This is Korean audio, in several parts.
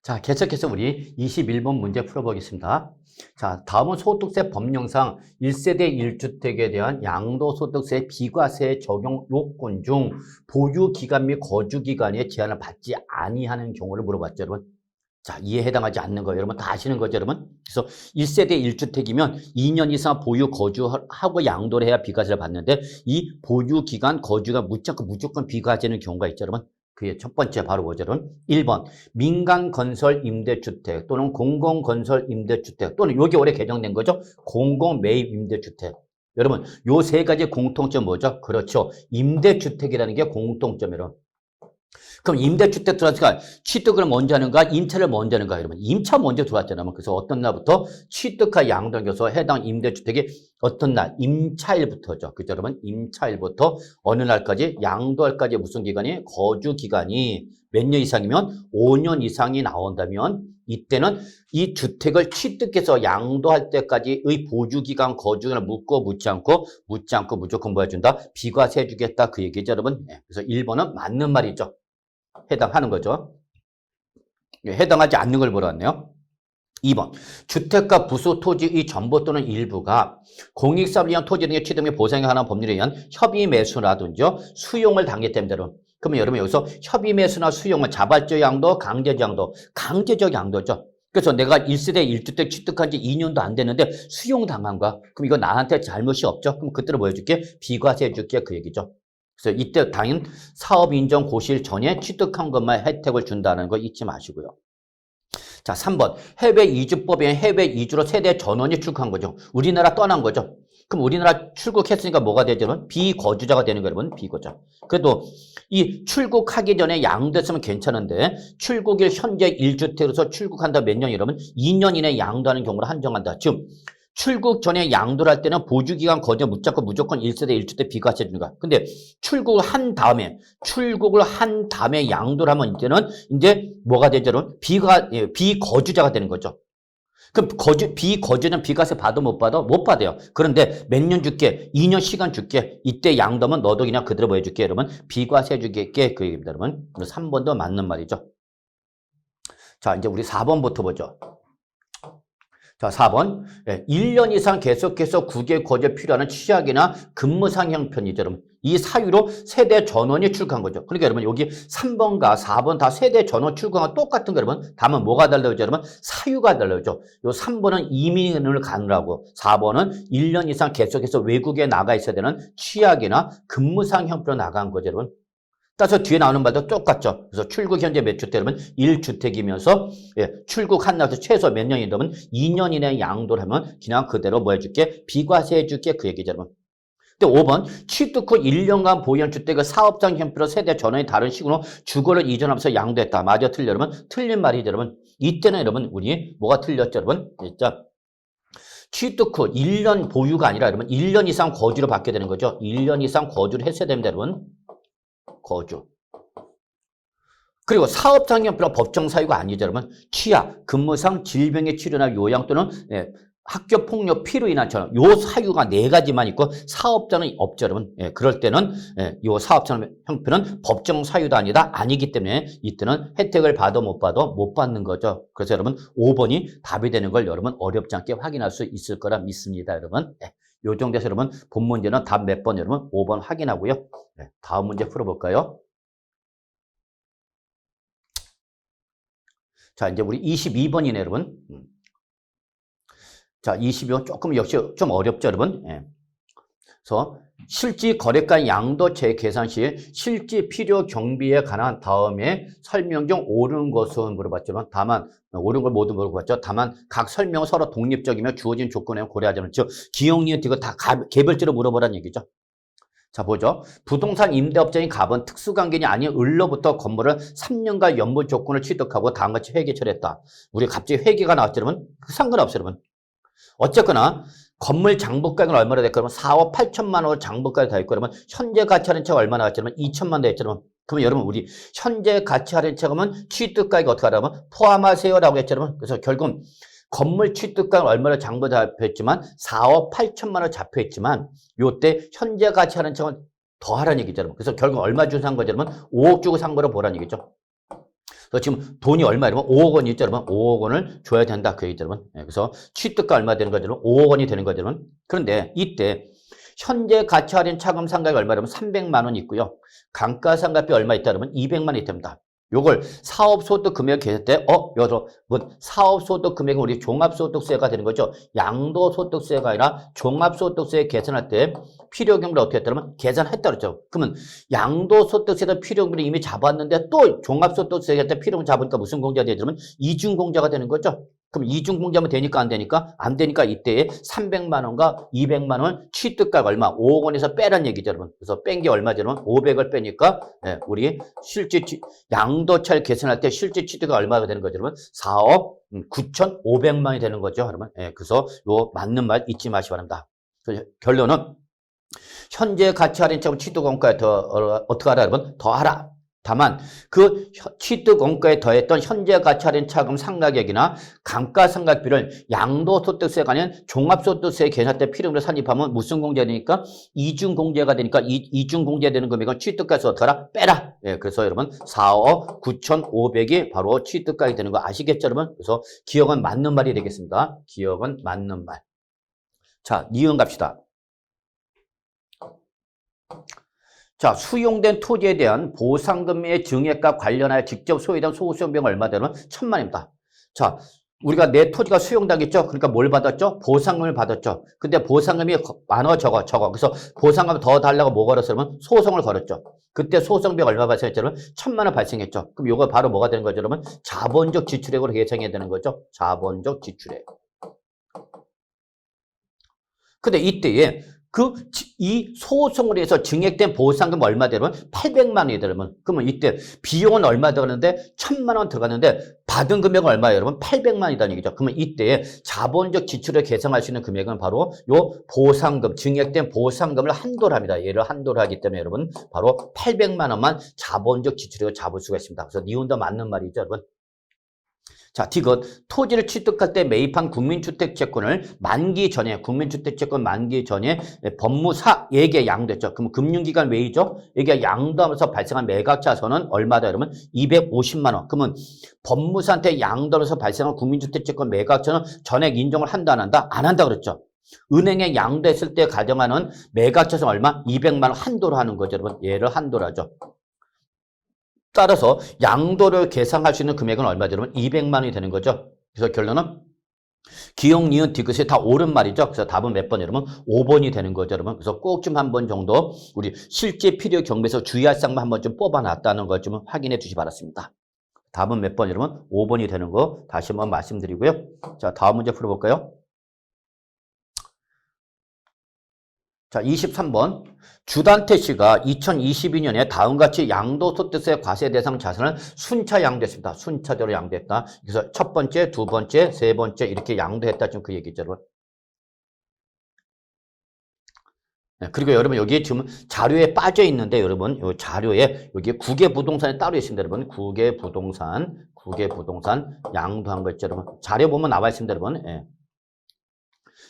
자, 계속해서 우리 21번 문제 풀어보겠습니다. 자, 다음은 소득세 법령상 1세대 1주택에 대한 양도소득세 비과세 적용 요건 중 보유기간 및 거주기간에 제한을 받지 아니하는 경우를 물어봤죠, 여러분. 자, 이에 해당하지 않는 거 여러분 다 아시는 거죠, 여러분? 그래서 1세대 1주택이면 2년 이상 보유 거주하고 양도를 해야 비과세를 받는데 이 보유기간 거주가 무조건 비과세는 경우가 있죠, 여러분. 그게 첫 번째 바로 보죠, 여러분. 1번 민간건설 임대주택 또는 공공건설 임대주택 또는 요게 올해 개정된 거죠. 공공매입 임대주택. 여러분 요 세 가지 공통점 뭐죠? 그렇죠. 임대주택이라는 게 공통점이에요. 그럼 임대주택 들어왔으니까 취득을 먼저 하는가 임차를 먼저 하는가 여러분. 임차 먼저 들어왔잖아요. 그래서 어떤 날부터 취득과 양도해서 해당 임대주택이 어떤 날 임차일부터죠. 그죠 여러분? 임차일부터 어느 날까지 양도할까지 무슨 기간이 거주기간이 몇 년 이상이면 5년 이상이 나온다면 이때는 이 주택을 취득해서 양도할 때까지의 보유기간 거주기간을 묻지 않고 무조건 뭐 해준다? 비과세 해주겠다 그 얘기죠 여러분. 그래서 1번은 맞는 말이죠. 해당하는 거죠. 해당하지 않는 걸 물어봤네요. 2번 주택과 부수 토지의 전부 또는 일부가 공익사업을 위한 토지 등의 취득 및 보상에 관한 법률에 의한 협의 매수라든지 수용을 당했다면 그러면 여러분 여기서 협의 매수나 수용은 자발적 양도, 강제적 양도죠. 그래서 내가 1세대 1주택 취득한 지 2년도 안 됐는데 수용당한 거야. 그럼 이거 나한테 잘못이 없죠? 그럼 그때로 뭐 해줄게? 비과세 해줄게 그 얘기죠. 그래서 이때 당연 사업 인정 고시일 전에 취득한 것만 혜택을 준다는 거 잊지 마시고요. 자, 3번 해외 이주법에 해외 이주로 세대 전원이 출국한 거죠. 우리나라 떠난 거죠. 그럼 우리나라 출국했으니까 뭐가 되죠? 비거주자가 되는 거예요, 여러분. 비거주자. 그래도 이 출국하기 전에 양도했으면 괜찮은데 출국일 현재 1주택으로서 출국한다 몇 년이 여러분? 2년 이내 양도하는 경우를 한정한다. 즉 출국 전에 양도를 할 때는 보유기간 거주 무조건 1세대 1주택 비과세 주는 거야. 근데 출국을 한 다음에 양도를 하면 이제는 이제 뭐가 되죠? 비거주자가 되는 거죠. 그럼 비거주는 비과세 받아 못 받아? 못 받아요. 그런데 몇 년 줄게? 2년 시간 줄게. 이때 양도면 너도 그냥 그대로 뭐 해줄게, 여러분? 비과세 해주게 그 얘기입니다, 여러분. 3번도 맞는 말이죠. 자, 이제 우리 4번부터 보죠. 자, 4번. 1년 이상 계속해서 국외 거주에 필요한 취약이나 근무상 형편이죠, 여러분. 이 사유로 세대 전원이 출국한 거죠. 그러니까 여러분 여기 3번과 4번 다 세대 전원 출국과 똑같은 거 여러분. 다만 뭐가 달라요, 여러분? 사유가 달라요. 요 3번은 이민을 가느라고 4번은 1년 이상 계속해서 외국에 나가 있어야 되는 취약이나 근무상 형편으로 나간 거죠, 여러분. 따라서 뒤에 나오는 말도 똑같죠. 그래서 출국 현재 몇 주택 여러분? 1주택이면서 출국 한 날에서 최소 몇 년이라면 2년 이내에 양도를 하면 그냥 그대로 뭐 해줄게? 비과세 해줄게 그 얘기죠, 여러분. 근데 5번 취득 후 1년간 보유한 주택을 사업장 형태로 세대 전원이 다른 식으로 주거를 이전하면서 양도했다. 맞아 틀려 여러분? 틀린 말이죠, 여러분. 이때는 여러분 우리 뭐가 틀렸죠, 여러분? 진짜 취득 후 1년 보유가 아니라 여러분 1년 이상 거주를 받게 되는 거죠. 1년 이상 거주를 했어야 됩니다, 여러분. 거주. 그리고 사업장 형태로 법정 사유가 아니죠, 여러분. 취약, 근무상, 질병의 치료나 요양 또는 학교 폭력 피로 인한처럼 요 사유가 4가지만 있고 사업자는 없죠, 여러분. 그럴 때는 요 사업장 형편은 법정 사유도 아니기 때문에 이때는 혜택을 받아 못 받는 거죠. 그래서 여러분 5번이 답이 되는 걸 여러분 어렵지 않게 확인할 수 있을 거라 믿습니다, 여러분. 요 정도에서 여러분 본 문제는 답 몇 번 여러분 5번 확인하고요. 다음 문제 풀어볼까요? 자, 이제 우리 22번이네, 여러분. 자, 22번 조금 역시 좀 어렵죠, 여러분. 그래서 실지 거래가 양도 재계산 시 실지 필요 경비에 관한 다음에 설명 중 옳은 것은 물어봤지만 다만 옳은 걸 모두 물어봤죠. 다만 각 설명은 서로 독립적이며 주어진 조건에 고려하지 않는 즉 기용리은 이거 다 개별적으로 물어보라는 얘기죠. 자, 보죠. 부동산 임대업자인 갑은 특수관계인이 아닌 을로부터 건물을 3년간 연물 조건을 취득하고 다음같이 회계 처리했다. 우리 갑자기 회계가 나왔죠, 여러분? 상관없어요, 여러분. 어쨌거나 건물 장부가액은 얼마나 됐고 그러면 4억 8천만 원 장부가액이 다 있고 그러면 현재 가치 할인차가 얼마나 갔죠? 그러면 2천만 원 됐죠. 그러면 여러분 우리 현재 가치 할인차가 그러면 취득가액이 어떻게 하라면 포함하세요라고 했죠. 여러분. 그래서 결국 건물 취득가액은 얼마나 장부 잡혀있지만 4억 8천만 원 잡혀있지만 요때 현재 가치 할인차가 더 하라는 얘기죠. 여러분. 그래서 결국 얼마 주고 산 거죠? 여러분 5억 주고 산 거로 보라는 얘기죠. 그래서 지금 돈이 얼마 여러분? 5억 원이 있죠, 여러분? 5억 원을 줘야 된다. 그 얘기죠, 여러분. 예, 그래서 취득가 얼마 되는 거죠, 여러분? 5억 원이 되는 거죠, 여러분. 그런데 이때 현재 가치 할인 차감 상각이 얼마 여러분? 300만 원 있고요. 감가상각비 얼마 있다, 여러분? 200만 원 있답니다. 요걸 사업소득 금액 계산 때, 여기서 뭐 사업소득 금액은 우리 종합소득세가 되는 거죠. 양도소득세가 아니라 종합소득세 계산할 때 필요경비를 어떻게 했다면 계산했다 그랬죠. 그러면 양도소득세도 필요경비를 이미 잡았는데 또 종합소득세 할 때 필요경비 잡으니까 무슨 공제가 되냐면 이중공제가 되는 거죠. 그럼 이중공제하면 되니까 안 되니까? 안 되니까 이때에 300만 원과 200만 원 취득가가 얼마? 5억 원에서 빼란 얘기죠, 여러분. 그래서 뺀 게 얼마죠, 여러분? 500을 빼니까 우리 실제 양도차를 계산할 때 실제 취득가 얼마가 되는 거죠, 여러분? 4억 9,500만이 되는 거죠, 여러분. 그래서 요 맞는 말 잊지 마시기 바랍니다. 그래서 결론은 현재 가치 할인 차감 취득 원가에 더 어떻게 하라, 여러분? 더 하라. 다만 그 취득 원가에 더했던 현재 가치 할인 차감 상각액이나 감가상각비를 양도소득세가 아닌 종합소득세 계산 때 필요로 산입하면 무슨 공제가 되니까? 이중공제가 되니까 이중공제되는 금액은 취득가에서 어떻게 하라? 빼라. 그래서 여러분 4억 9,500이 바로 취득가가 되는 거 아시겠죠, 여러분? 그래서 기억은 맞는 말이 되겠습니다. 기억은 맞는 말. 자, 니은 갑시다. 자, 수용된 토지에 대한 보상금의 증액과 관련하여 직접 소유된 소수용비용 얼마 되면 1,000만입니다. 자, 우리가 내 토지가 수용당했죠? 그러니까 뭘 받았죠? 보상금을 받았죠. 근데 보상금이 많아, 적어. 그래서 보상금 더 달라고 뭐 걸었으면 소송을 걸었죠. 그때 소송비가 얼마 발생했죠? 1,000만 원 발생했죠. 그럼 이거 바로 뭐가 되는 거죠, 여러분? 자본적 지출액으로 계산해야 되는 거죠. 자본적 지출액. 근데 이때에 이 소송을 해서 증액된 보상금 얼마 되면 800만 원이 되면 그러면 이때 비용은 얼마 들어가는데 1,000만 원 들어갔는데 받은 금액은 얼마예요, 여러분? 800만 원이라는 얘기죠. 그러면 이때 자본적 지출을 계산할 수 있는 금액은 바로 요 보상금, 증액된 보상금을 한도를 합니다. 얘를 한도를 하기 때문에 여러분 바로 800만 원만 자본적 지출액을 잡을 수가 있습니다. 그래서 니은도 맞는 말이죠, 여러분. 자, 디귿. 토지를 취득할 때 매입한 국민주택채권을 만기 전에, 국민주택채권 만기 전에 법무사에게 양도했죠. 그럼 금융기관 외이죠? 이게 양도하면서 발생한 매각차손은 얼마다, 여러분? 250만 원. 그러면 법무사한테 양도하면서 발생한 국민주택채권 매각차손은 전액 인정을 한다, 안 한다? 안 한다 그랬죠. 은행에 양도했을 때 가정하는 매각차손 얼마? 200만 원 한도로 하는 거죠, 여러분. 얘를 한도로 하죠. 따라서 양도를 계산할 수 있는 금액은 얼마죠? 여러분 200만 원이 되는 거죠. 그래서 결론은 기억, 니은, 디귿이 다 옳은 말이죠. 그래서 답은 몇 번, 여러분? 5번이 되는 거죠, 여러분. 그래서 꼭 좀 한 번 정도 우리 실제 필요 경비에서 주의할 사항만 한번 좀 뽑아놨다는 걸 좀 확인해 주시기 바랍니다. 답은 몇 번, 여러분? 5번이 되는 거 다시 한번 말씀드리고요. 자, 다음 문제 풀어볼까요? 자, 23번. 주단태 씨가 2022년에 다음같이 양도소득세 과세 대상 자산을 순차 양도했습니다. 순차적으로 양도했다. 그래서 첫 번째, 두 번째, 세 번째 이렇게 양도했다. 지금 그 얘기죠, 여러분. 네, 그리고 여러분 여기 지금 자료에 빠져 있는데 여러분 이 자료에 여기 국외부동산이 따로 있습니다, 여러분. 국외부동산 양도한 거 있죠, 여러분. 자료 보면 나와 있습니다, 여러분. 예.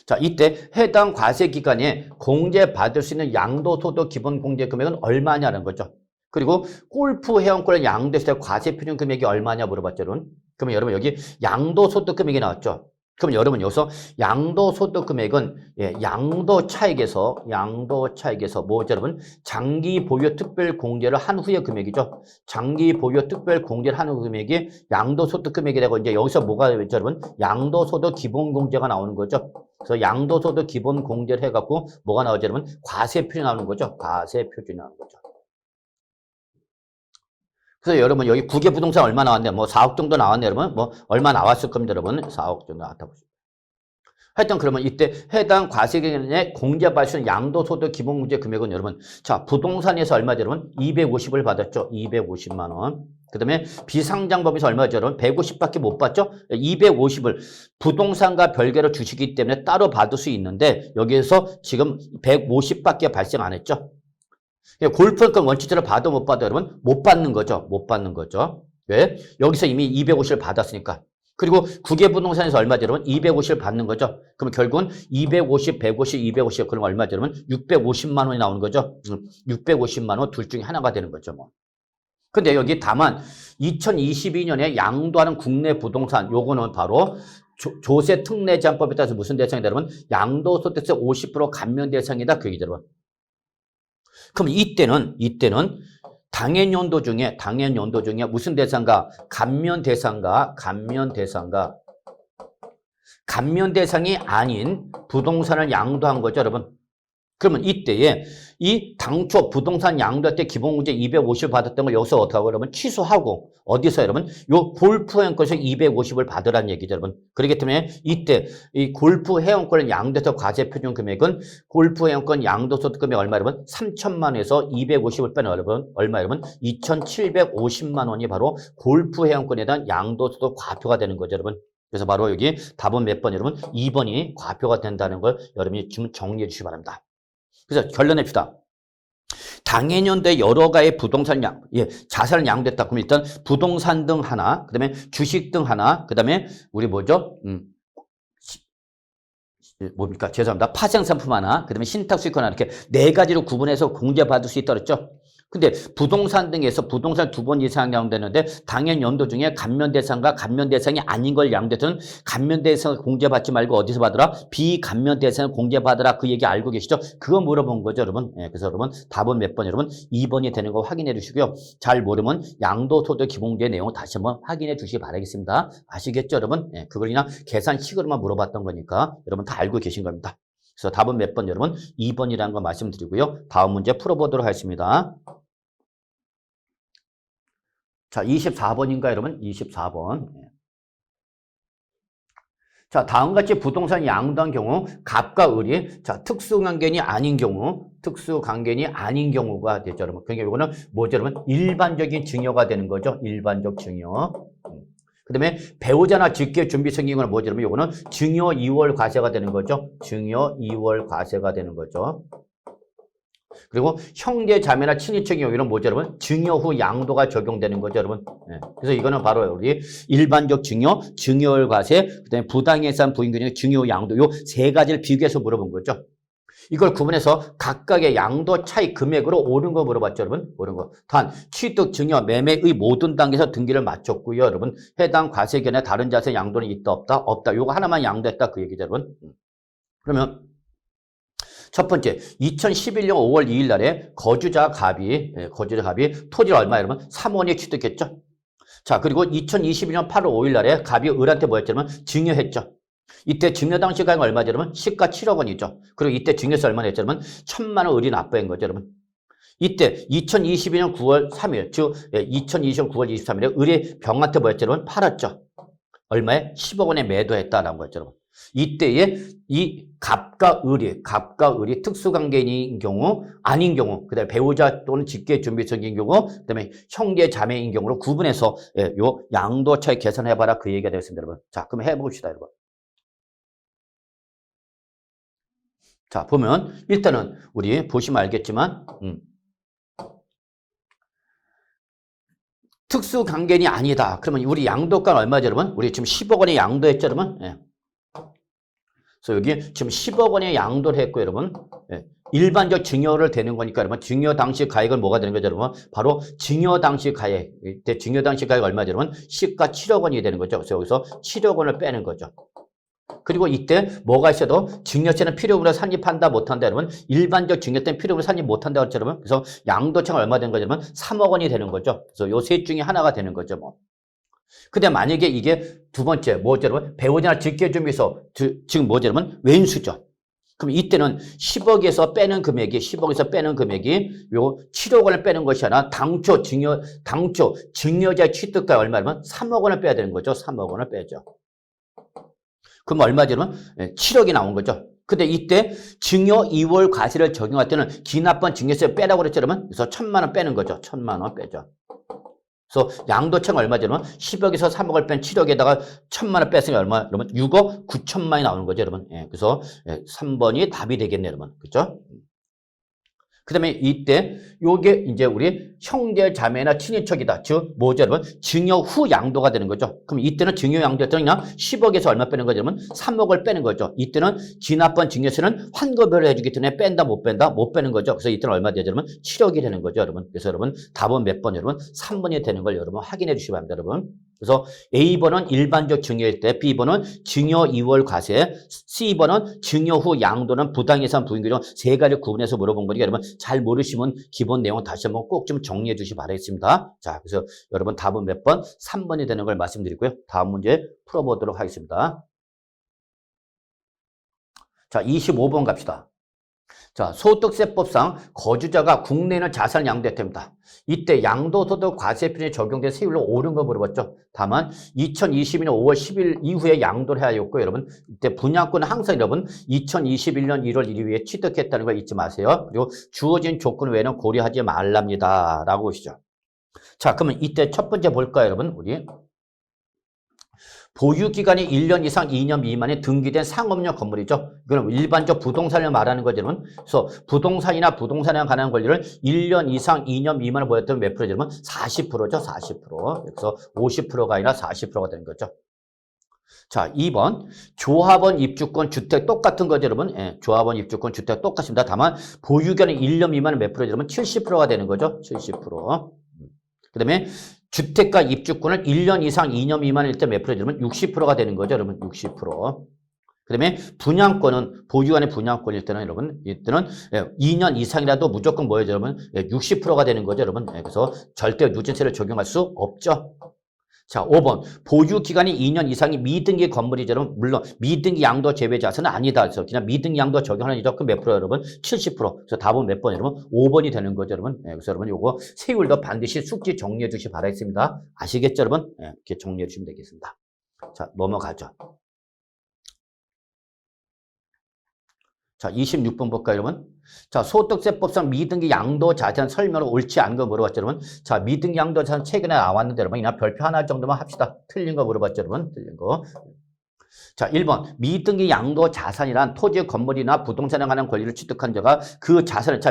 자, 이때 해당 과세 기간에 공제받을 수 있는 양도소득 기본 공제 금액은 얼마냐는 거죠. 그리고 골프 회원권을 양도했을 때 과세 필요 금액이 얼마냐 물어봤죠, 여러분. 그러면 여러분 여기 양도소득 금액이 나왔죠. 그럼 여러분 여기서 양도소득 금액은 양도 차익에서 뭐죠, 여러분? 장기 보유 특별 공제를 한 후의 금액이죠. 장기 보유 특별 공제를 한 후 금액이 양도소득 금액이 되고 이제 여기서 뭐가 되죠, 여러분? 양도소득 기본 공제가 나오는 거죠. 그래서 양도소득 기본 공제를 해갖고 뭐가 나오죠, 여러분? 과세 표준이 나오는 거죠. 과세 표준이 나오는 거죠. 그래서 여러분 여기 국외부동산 얼마 나왔냐? 뭐 4억 정도 나왔네, 여러분. 뭐 얼마 나왔을 겁니다, 여러분. 4억 정도 나왔다고 보시면. 하여튼 그러면 이때 해당 과세 기간에 공제받을 수 있는 양도소득 기본공제 금액은 여러분 자 부동산에서 얼마죠, 여러분? 250을 받았죠. 250만 원. 그 다음에 비상장법에서 얼마죠, 여러분? 150밖에 못 받죠? 250을 부동산과 별개로 주시기 때문에 따로 받을 수 있는데 여기에서 지금 150밖에 발생 안 했죠. 골프권 원칙대로 받아 못 받아, 여러분? 못 받는 거죠. 못 받는 거죠. 왜? 여기서 이미 250을 받았으니까. 그리고 국외부동산에서 얼마죠, 여러분? 250을 받는 거죠. 그럼 결국은 250, 150, 250 그럼 얼마죠, 여러분? 650만 원이 나오는 거죠. 650만 원 둘 중에 하나가 되는 거죠, 뭐. 근데 여기 다만 2022년에 양도하는 국내 부동산 요거는 바로 조세 특례 제한법에 따라서 무슨 대상이다 여러분? 양도소득세 50% 감면 대상이다 그 얘기죠 여러분. 그럼 이때는 당해연도 중에 무슨 대상가? 감면 대상이 아닌 부동산을 양도한 거죠 여러분. 그러면 이때에 이 당초 부동산 양도할 때 기본공제 250을 받았던 걸 여기서 어떻게 하고 여러분 취소하고 어디서 여러분 요 골프 회원권에서 250을 받으라는 얘기죠 여러분. 그렇기 때문에 이때 이 골프 회원권을 양도해서 과세 표준 금액은 골프 회원권 양도소득 금액 얼마 여러분 3천만 원에서 250을 빼는 여러분 얼마 여러분 2,750만 원이 바로 골프 회원권에 대한 양도소득 과표가 되는 거죠 여러분. 그래서 바로 여기 답은 몇 번 여러분 2번이 과표가 된다는 걸 여러분이 지금 정리해 주시기 바랍니다. 그래서 결론 냅시다. 당해년도에 여러 가지 부동산 자산을 양도했다. 그럼 일단 부동산 등 하나, 그 다음에 주식 등 하나, 그 다음에 우리 뭐죠? 뭡니까? 죄송합니다. 파생상품 하나, 그 다음에 신탁수익권 하나, 이렇게 네 가지로 구분해서 공제받을 수 있다 그랬죠? 근데 부동산 등에서 부동산 2번 이상 양도되는데 당연 연도 중에 감면 대상과 감면 대상이 아닌 걸 양도해서는 감면 대상을 공제받지 말고 어디서 받으라? 비감면 대상을 공제받으라 그 얘기 알고 계시죠? 그거 물어본 거죠 여러분. 예, 그래서 여러분 답은 몇 번 여러분 2번이 되는 거 확인해 주시고요. 잘 모르면 양도소득 기본공제 내용 다시 한번 확인해 주시기 바라겠습니다. 아시겠죠 여러분? 예, 그걸이나 계산식으로만 물어봤던 거니까 여러분 다 알고 계신 겁니다. 그래서 답은 몇 번 여러분 2번이라는 거 말씀드리고요. 다음 문제 풀어보도록 하겠습니다. 자, 24번인가 여러분? 24번. 자, 다음과 같이 부동산 양도한 경우 갑과 을이 자, 특수관계인이 아닌 경우가 되죠, 여러분. 그러니까 이거는 뭐죠, 여러분? 일반적인 증여가 되는 거죠. 일반적 증여. 그다음에 배우자나 직계 준비성 경우는 뭐죠, 여러분? 이거는 증여 2월 과세가 되는 거죠. 증여 2월 과세가 되는 거죠. 그리고 형제, 자매나 친인척의 경우는 뭐죠, 여러분? 증여 후 양도가 적용되는 거죠, 여러분. 네. 그래서 이거는 바로 우리 일반적 증여, 증여월 과세, 그다음에 부당해산 부인근의 증여 후 양도 요 세 가지를 비교해서 물어본 거죠. 이걸 구분해서 각각의 양도 차익 금액으로 옳은 거 물어봤죠, 여러분. 옳은 거. 단 취득, 증여, 매매의 모든 단계에서 등기를 마쳤고요, 여러분. 해당 과세견에 다른 자세 양도는 있다, 없다, 없다. 요거 하나만 양도했다 그 얘기죠, 여러분. 그러면 첫 번째, 2011년 5월 2일 날에 거주자 갑이 토지를 얼마 여러분? 3원에 취득했죠. 자, 그리고 2022년 8월 5일 날에 갑이 을한테 뭐였죠, 여러분? 증여했죠. 이때 증여 당시 가액은 얼마죠, 여러분? 시가 7억 원이죠. 그리고 이때 증여세 얼마나 했죠, 여러분? 1,000만 원 을이 납부한 거죠, 여러분. 이때 2022년 9월 3일, 즉 2020년 9월 23일에 을이 병한테 뭐였죠, 여러분? 팔았죠. 얼마에? 10억 원에 매도했다라는 거였죠, 여러분. 이때에 이 갑과 을이 특수관계인인 경우, 아닌 경우, 그 다음에 배우자 또는 직계 준비성인 경우, 그 다음에 형제, 자매인 경우로 구분해서 요 양도 차익 계산해봐라 그 얘기가 되겠습니다, 여러분. 자, 그럼 해봅시다, 여러분. 자, 보면 일단은 우리 보시면 알겠지만 특수관계인이 아니다. 그러면 우리 양도가는 얼마죠, 여러분? 우리 지금 10억 원에 양도했죠, 여러분? 예. 그래서 여기 지금 10억 원에 양도를 했고, 여러분. 예. 일반적 증여를 되는 거니까, 여러분. 증여 당시 가액은 뭐가 되는 거죠, 여러분? 바로 증여 당시 가액. 이때 증여 당시 가액 얼마죠, 여러분? 시가 7억 원이 되는 거죠. 그래서 여기서 7억 원을 빼는 거죠. 그리고 이때 뭐가 있어도 증여세는 필요금으로 산입한다 못한다 여러분. 일반적 증여 때는 필요금으로 산입 못한다 그랬죠 여러분. 그래서 양도차가 얼마 되는 거죠 여러분? 3억 원이 되는 거죠. 그래서 요 셋 중에 하나가 되는 거죠 뭐. 근데 만약에 이게 두 번째 뭐죠 여러분? 배우자나 직계준비서 지금 뭐죠 여러분? 왼수죠. 그럼 이때는 10억에서 빼는 금액이 요 7억 원을 빼는 것이 아니라 당초 증여자 취득가 얼마면 3억 원을 빼야 되는 거죠. 3억 원을 빼죠. 그럼 얼마죠? 7억이 나온 거죠. 근데 이때 증여 2월 과세를 적용할 때는 기납번 증여세 빼라고 그랬죠, 여러분? 그래서 1,000만 원 빼는 거죠. 1,000만 원 빼죠. 그래서 양도차가 얼마죠, 여러분? 10억에서 3억을 뺀 7억에다가 1,000만 원 뺐으니 얼마, 여러분? 6억 9천만이 나오는 거죠, 여러분. 예, 그래서 3번이 답이 되겠네요, 여러분. 그죠? 그다음에 이때 요게 이제 우리 형제 자매나 친인척이다. 즉 뭐죠, 여러분? 증여 후 양도가 되는 거죠. 그럼 이때는 증여 양도했더니 10억에서 얼마 빼는 거죠, 여러분? 3억을 빼는 거죠. 이때는 지난번 증여세는 환급을 해주기 때문에 뺀다, 못 뺀다, 못 빼는 거죠. 그래서 이때는 얼마 되죠, 여러분? 7억이 되는 거죠, 여러분. 그래서 여러분 답은 몇 번, 여러분? 3번이 되는 걸 여러분 확인해 주시기 바랍니다, 여러분. 그래서 A번은 일반적 증여일 때, B번은 증여 이월 과세, C번은 증여 후 양도는 부당예산 부인규정 세 가지 구분해서 물어본 거니까 여러분 잘 모르시면 기본 내용 다시 한번 꼭 좀 정리해 주시기 바라겠습니다. 자, 그래서 여러분 답은 몇 번? 3번이 되는 걸 말씀드리고요. 다음 문제 풀어보도록 하겠습니다. 자, 25번 갑시다. 자, 소득세법상 거주자가 국내에는 자산을 양도했답니다. 이때 양도소득 과세편이 적용된 세율로 오른 거 물어봤죠. 다만 2022년 5월 10일 이후에 양도를 해야 했고 여러분 이때 분양권은 항상 여러분 2021년 1월 1일 이후에 취득했다는 걸 잊지 마세요. 그리고 주어진 조건 외에는 고려하지 말랍니다. 라고 보시죠. 자, 그러면 이때 첫 번째 볼까요, 여러분? 우리 보유기간이 1년 이상 2년 미만의 등기된 상업용 건물이죠. 이거는 일반적 부동산을 말하는 거죠. 그래서 부동산이나 부동산에 관한 권리를 1년 이상 2년 미만을 보였던 몇 프로죠? 40%죠. 40%. 그래서 50%가 아니라 40%가 되는 거죠. 자, 2번. 조합원 입주권 주택 똑같은 거죠, 여러분. 예, 조합원 입주권 주택 똑같습니다. 다만 보유기간이 1년 미만은 몇 프로죠, 여러분? 70%가 되는 거죠. 70%. 그다음에 주택가 입주권을 1년 이상 2년 미만일 때 몇 프로 되면 60%가 되는 거죠, 여러분. 60%. 그다음에 분양권은 보유한의 분양권일 때는 여러분, 이때는 2년 이상이라도 무조건 뭐예요, 여러분? 60%가 되는 거죠, 여러분. 그래서 절대 누진세를 적용할 수 없죠. 자, 5번. 보유 기간이 2년 이상이 미등기 건물이죠, 여러분. 물론 미등기 양도 제외 자산은 아니다. 그래서 그냥 미등기 양도 적용하는 이죠. 그 몇 프로 여러분? 70%. 그래서 답은 몇 번, 여러분? 5번이 되는 거죠, 여러분. 그래서 여러분 요거 세율도 반드시 숙지 정리해 주시기 바라겠습니다. 아시겠죠, 여러분? 이렇게 정리해 주시면 되겠습니다. 자, 넘어가죠. 자, 26번 볼까요, 여러분? 자, 소득세법상 미등기 양도 자산 설명을 옳지 않은 거 물어봤죠, 여러분? 자, 미등기 양도 자산 최근에 나왔는데, 여러분, 그냥 별표 하나 정도만 합시다. 틀린 거 물어봤죠, 여러분? 틀린 거. 자, 1번. 미등기 양도 자산이란 토지, 건물이나 부동산에 관한 권리를 취득한 자가 그 자산을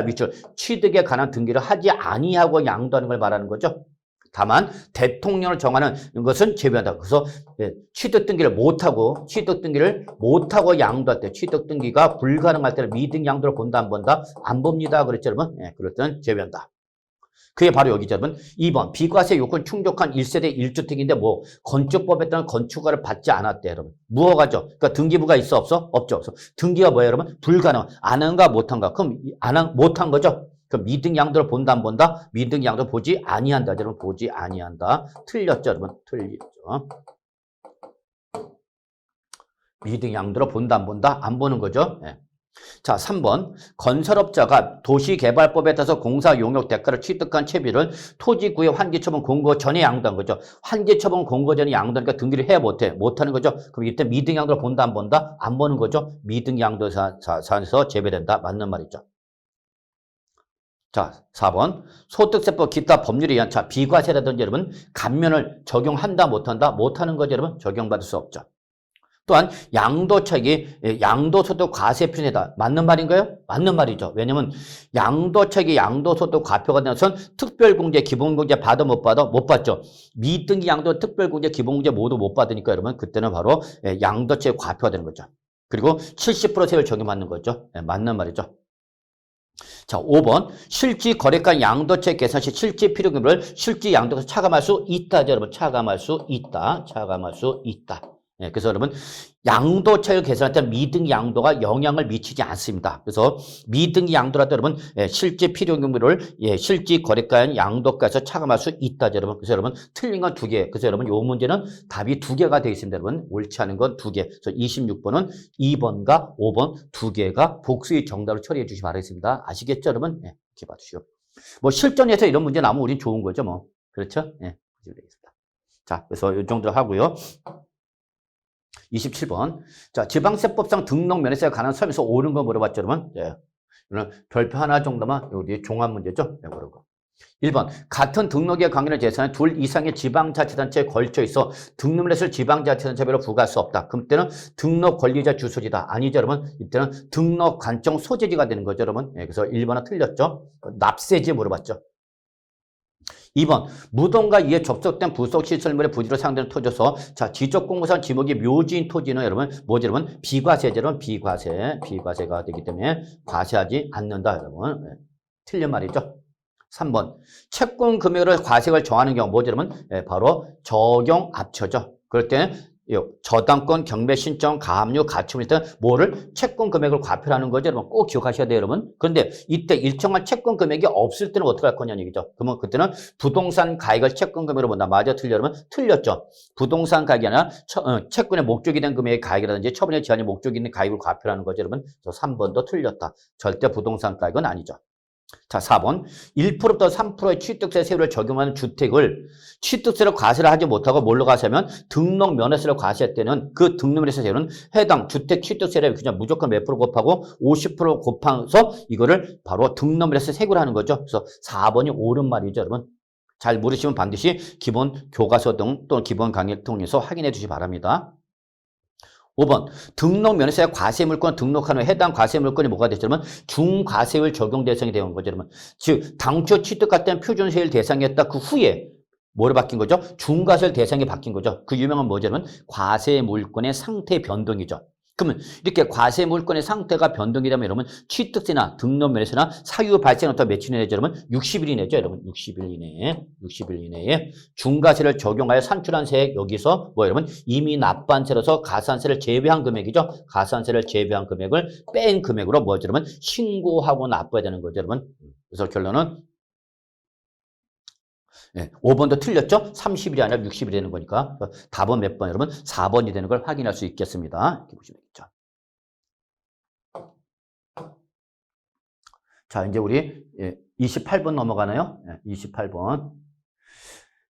취득에 관한 등기를 하지 아니하고 양도하는 걸 말하는 거죠. 다만 대통령을 정하는 것은 제외한다. 그래서 취득 등기를 못하고 양도할 때 취득 등기가 불가능할 때는 미등 양도를 본다 안 본다? 안 봅니다. 그랬죠, 여러분? 그럴 때는 제외한다. 그게 바로 여기죠, 여러분. 2번 비과세 요건 충족한 1세대 1주택인데 뭐 건축법에 따른 건축허가를 받지 않았대, 여러분. 무허가죠. 그러니까 등기부가 있어 없어? 없죠. 그래서 등기가 뭐예요, 여러분? 불가능. 안 한가 못한가? 그럼 못한 거죠. 그럼 미등 양도를 본다 안 본다? 미등 양도 보지 아니한다. 여러분 보지 아니한다. 틀렸죠, 여러분. 틀렸죠. 미등 양도를 본다 안 본다? 안 보는 거죠. 자, 3번. 건설업자가 도시개발법에 따라서 공사 용역 대가를 취득한 채비를 토지구의 환기처분 공고 전에 양도한 거죠. 환기처분 공고 전에 양도하니까 등기를 해 못해? 못하는 거죠. 그럼 이때 미등 양도를 본다 안 본다? 안 보는 거죠. 미등 양도사에서 제외된다. 맞는 말이죠. 자, 4번. 소득세법 기타 법률에 의한 비과세라든지 여러분 감면을 적용한다 못한다? 못하는 거죠, 여러분. 적용받을 수 없죠. 또한 양도차익이 양도소득 과세편이다. 맞는 말인가요? 맞는 말이죠. 왜냐면 양도차익이 양도소득 과표가 되는 것은 특별공제, 기본공제 받아 못 받아? 못 받죠. 미등기 양도, 특별공제, 기본공제 모두 못 받으니까 여러분 그때는 바로 양도차익 과표가 되는 거죠. 그리고 70% 세율 적용받는 거죠. 맞는 말이죠. 자, 5번. 실지 거래가 양도차익 계산 시 실지 필요금을 실지 양도에서 차감할 수 있다. 여러분 차감할 수 있다. 차감할 수 있다. 그래서 여러분 양도차익을 계산할 때 미등기 양도가 영향을 미치지 않습니다. 그래서 미등기 양도라도 여러분 실제 필요금을 실제 거래가인 양도가에서 차감할 수 있다, 여러분. 그래서 여러분 틀린 건 2개. 그래서 여러분 이 문제는 답이 2개가 되어 있습니다, 여러분. 옳지 않은 건 2개. 그래서 26번은 2번과 5번 2개가 복수의 정답을 처리해 주시기 바라겠습니다. 아시겠죠, 여러분? 이렇게 봐주시오. 뭐 실전에서 이런 문제 나오면 우린 좋은 거죠, 뭐. 그렇죠? 되겠습니다. 자, 그래서 이 정도로 하고요. 27번. 자, 지방세법상 등록 면허세에 관한 서면에서 옳은 거 물어봤죠, 여러분? 이거는 별표 하나 정도만, 여기 종합 문제죠? 그런 거. 1번 같은 등록에 관계된 재산은 둘 이상의 지방자치단체에 걸쳐 있어 등록을 했을 지방자치단체별로 부과할 수 없다. 그럼 이때는 등록 권리자 주소지다. 아니죠, 여러분. 이때는 등록 관청 소재지가 되는 거죠, 여러분. 예, 그래서 1번은 틀렸죠. 납세지 물어봤죠. 2번 무덤과 이에 접속된 부속시설물의 부지로 사용되는 토지로서 자 지적공무상 지목이 묘지인 토지는 여러분 뭐지 여러분 비과세제로는 비과세가 되기 때문에 과세하지 않는다 여러분. 네. 틀린 말이죠. 3번 채권 금액을 과세를 정하는 경우 뭐죠 여러분? 네, 바로 적용합쳐죠. 그럴 때는 저당권, 경매 신청, 가압류, 가처분 등 뭐를 채권 금액을 과표하는 거죠. 여러분 꼭 기억하셔야 돼요, 여러분. 그런데 이때 일정한 채권 금액이 없을 때는 어떻게 할 거냐는 얘기죠. 그러면 그때는 부동산 가액을 채권 금액으로 본다. 맞아, 틀려, 여러분? 틀렸죠. 부동산 가액이 아니라 채권의 목적이 된 금액의 가액이라든지 처분의 제한이 목적이 있는 가액을 과표하는 거죠, 여러분. 그래서 3번도 틀렸다. 절대 부동산 가액은 아니죠. 자, 4번 1%부터 3%의 취득세 세율을 적용하는 주택을 취득세를 과세를 하지 못하고 뭘로 과세하면 등록 면허세를 과세할 때는 그 등록 면허세 세율은 해당 주택 취득세를 그냥 무조건 몇 프로 곱하고 50% 곱해서 이거를 바로 등록 면허세 세율을 하는 거죠. 그래서 4번이 옳은 말이죠, 여러분. 잘 모르시면 반드시 기본 교과서 등 또는 기본 강의를 통해서 확인해 주시기 바랍니다. 5번 등록 면허세 과세 물건 등록한 후에 해당 과세 물건이 뭐가 되죠? 그러면 중과세율 적용 대상이 되는 거죠. 그러면 즉 당초 취득할 때는 표준세율 대상이었다. 그 후에 뭐로 바뀐 거죠? 중과세율 대상이 바뀐 거죠. 그 유명한 뭐죠? 그러면 과세 물건의 상태 변동이죠. 그러면 이렇게 과세 물건의 상태가 변동이 되면 여러분 취득세나 등록 면허세나 사유 발생은 또 며칠 이내죠? 여러분 60일 이내죠. 여러분 60일 이내에 중과세를 적용하여 산출한 세액 여기서 뭐 여러분 이미 납부한 세로서 가산세를 제외한 금액이죠. 가산세를 제외한 금액을 뺀 금액으로 뭐죠? 여러분 신고하고 납부해야 되는 거죠. 여러분. 그래서 결론은 네, 5번도 틀렸죠? 30일이 아니라 60일이 되는 거니까 답은 몇 번 여러분? 4번이 되는 걸 확인할 수 있겠습니다. 이렇게 보시면 되겠죠. 자, 이제 우리 28번 넘어가나요? 28번.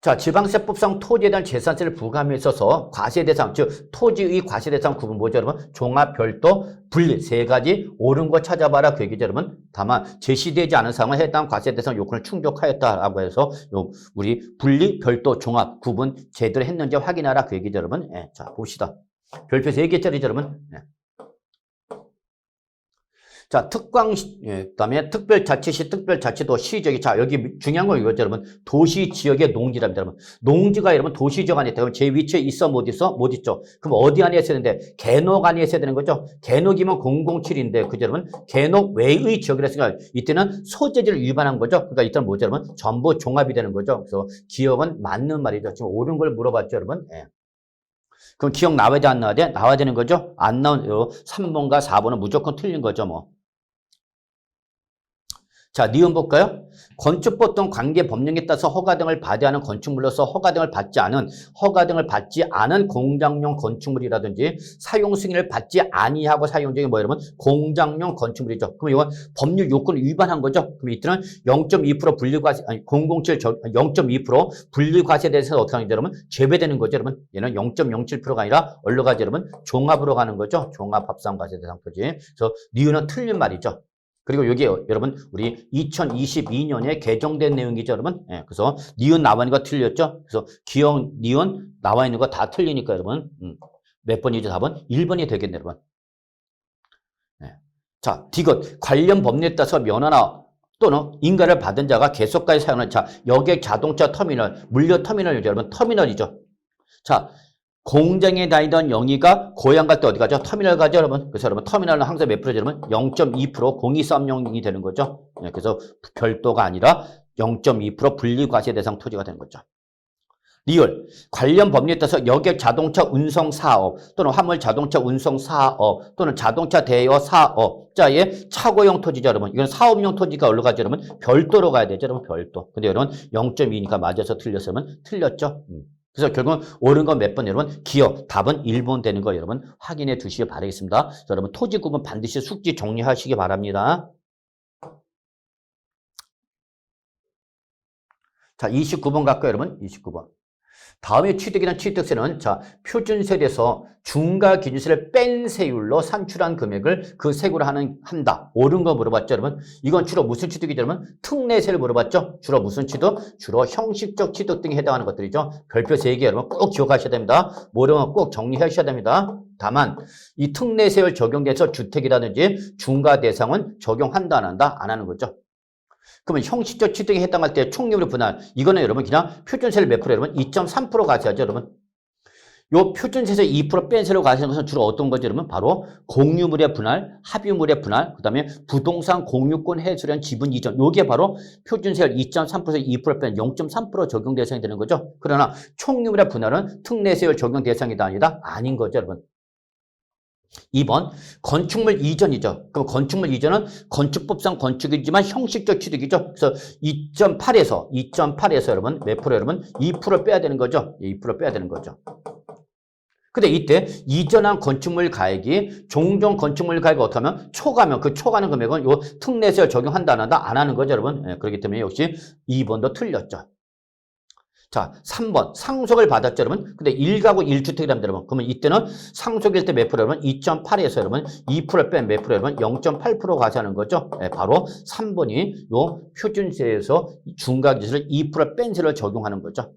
자, 지방세법상 토지에 대한 재산세를 부과함에 있어서 과세 대상, 즉 토지의 과세 대상 구분 뭐죠, 여러분? 종합, 별도, 분리 세 가지 옳은 거 찾아봐라 그 얘기죠, 여러분. 다만 제시되지 않은 사항은 해당 과세 대상 요건을 충족하였다라고 해서 우리 분리, 별도, 종합, 구분 제대로 했는지 확인하라 그 얘기죠, 여러분. 자, 봅시다. 별표 3개짜리죠, 여러분. 자, 그다음에 특별자치시, 특별자치도, 시지역이, 자, 여기 중요한 거 이거죠, 여러분. 도시 지역의 농지랍니다, 여러분. 농지가 여러분 도시 지역 안에 있다. 그럼 제 위치에 있어, 못 있어? 못 있죠. 그럼 어디 안에 있어야 되는데? 개nog 안에 있어야 되는 거죠. 개녹이면 007인데, 그죠, 여러분? 개녹 외의 지역이라 했으니까 이때는 소재지를 위반한 거죠. 그러니까 이때는 뭐죠, 여러분? 전부 종합이 되는 거죠. 그래서 기억은 맞는 말이죠. 지금 옳은 걸 물어봤죠, 여러분. 그럼 기억 나와야 돼, 안 나와야 돼? 나와야 되는 거죠. 안 나온 3번과 4번은 무조건 틀린 거죠, 뭐. 자, 니은 볼까요? 건축법 등 관계 법령에 따라서 허가 등을 받아야 하는 건축물로서 허가 등을 받지 않은 공장용 건축물이라든지 사용 승인을 받지 아니하고 사용 중에 뭐 여러분 공장용 건축물이죠. 그럼 이건 법률 요건을 위반한 거죠. 그럼 이때는 0.2% 분리과세, 아니 0.2% 분리과세에 대해서 어떻게 하는지 여러분 제외되는 거죠, 여러분. 얘는 0.07%가 아니라 얼로 가지 여러분 종합으로 가는 거죠. 종합합산과세 대상 토지. 그래서 니은은 틀린 말이죠. 그리고 여기 여러분 우리 2022년에 개정된 내용이죠, 여러분. 그래서 니은 나와 있는 거 틀렸죠? 그래서 기억 니은 나와 있는 거 다 틀리니까 여러분 몇 번이죠? 답은 1번이 되겠네, 여러분. 자, 디귿 관련 법률에 따라서 면허나 또는 인가를 받은 자가 계속까지 사용하는 자 여객 자동차 터미널 물류 터미널이죠, 여러분. 터미널이죠. 자. 공장에 다니던 영희가 고향 갈 때 어디 가죠? 터미널 가죠, 여러분. 그래서 여러분 터미널은 항상 몇 프로죠, 여러분? 0.2% 0230이 되는 거죠. 그래서 별도가 아니라 0.2% 분리과세 대상 토지가 되는 거죠. 리얼 관련 법률에 따라서 여객 자동차 운송 사업 또는 화물 자동차 운송 사업 또는 자동차 대여 사업자의 차고용 토지죠, 여러분. 이건 사업용 토지가 어디로 가죠, 여러분? 별도로 가야 되죠, 여러분. 별도. 근데 여러분 0.2니까 맞아서 틀렸으면 틀렸죠. 그래서 결국은 옳은 건 몇 번 여러분? 기억. 답은 1번 되는 거 여러분 확인해 두시기 바라겠습니다. 여러분 토지 구분 반드시 숙지 정리하시기 바랍니다. 자, 29번 갈까요, 여러분? 29번. 다음에 취득이나 취득세는 자, 표준세에서 중과기준세를 뺀 세율로 산출한 금액을 그 세율로 한다. 옳은 거 물어봤죠, 여러분? 이건 주로 무슨 취득이죠, 여러분? 특례세를 물어봤죠? 주로 무슨 취득? 주로 형식적 취득 등에 해당하는 것들이죠. 별표 3개 여러분 꼭 기억하셔야 됩니다. 모르면 꼭 정리하셔야 됩니다. 다만 이 특례세율 적용돼서 주택이라든지 중과 대상은 적용한다, 안 한다? 안 하는 거죠. 그러면 형식적 취득에 해당할 때 총리율 분할, 이거는 여러분 그냥 표준세를 몇 프로 여러분? 2.3% 가셔야죠, 여러분. 요 표준세에서 2% 뺀 세로 가시는 것은 주로 어떤 거죠, 여러분? 바로 공유물의 분할, 합유물의 분할, 그 다음에 부동산 공유권 해소련 지분 이전. 요게 바로 표준세율 2.3%에서 2% 뺀 0.3% 적용 대상이 되는 거죠. 그러나 총유물의 분할은 특례세율 적용 대상이다, 아니다? 아닌 거죠, 여러분. 2번 건축물 이전이죠. 그럼 건축물 이전은 건축법상 건축이지만 형식적 취득이죠. 그래서 2.8에서 여러분 몇 프로 여러분 2% 빼야 되는 거죠. 2% 빼야 되는 거죠. 근데 이때 이전한 건축물 가액이 종종 건축물 가액이 어떻게 하면 초과하면 그 초과하는 금액은 요 특례세율 적용한다 안 한다 안 하는 거죠, 여러분. 예, 그렇기 때문에 역시 2번도 틀렸죠. 자, 3번. 상속을 받았죠, 여러분? 근데 1가구 1주택이랍니다, 여러분. 그러면 이때는 상속일 때 몇 프로, 여러분? 2.8에서 여러분, 2% 뺀 몇 프로, 여러분? 0.8% 가자는 거죠. 네, 바로 3번이 요 표준세에서 중과기준세를 2% 뺀 세를 적용하는 거죠.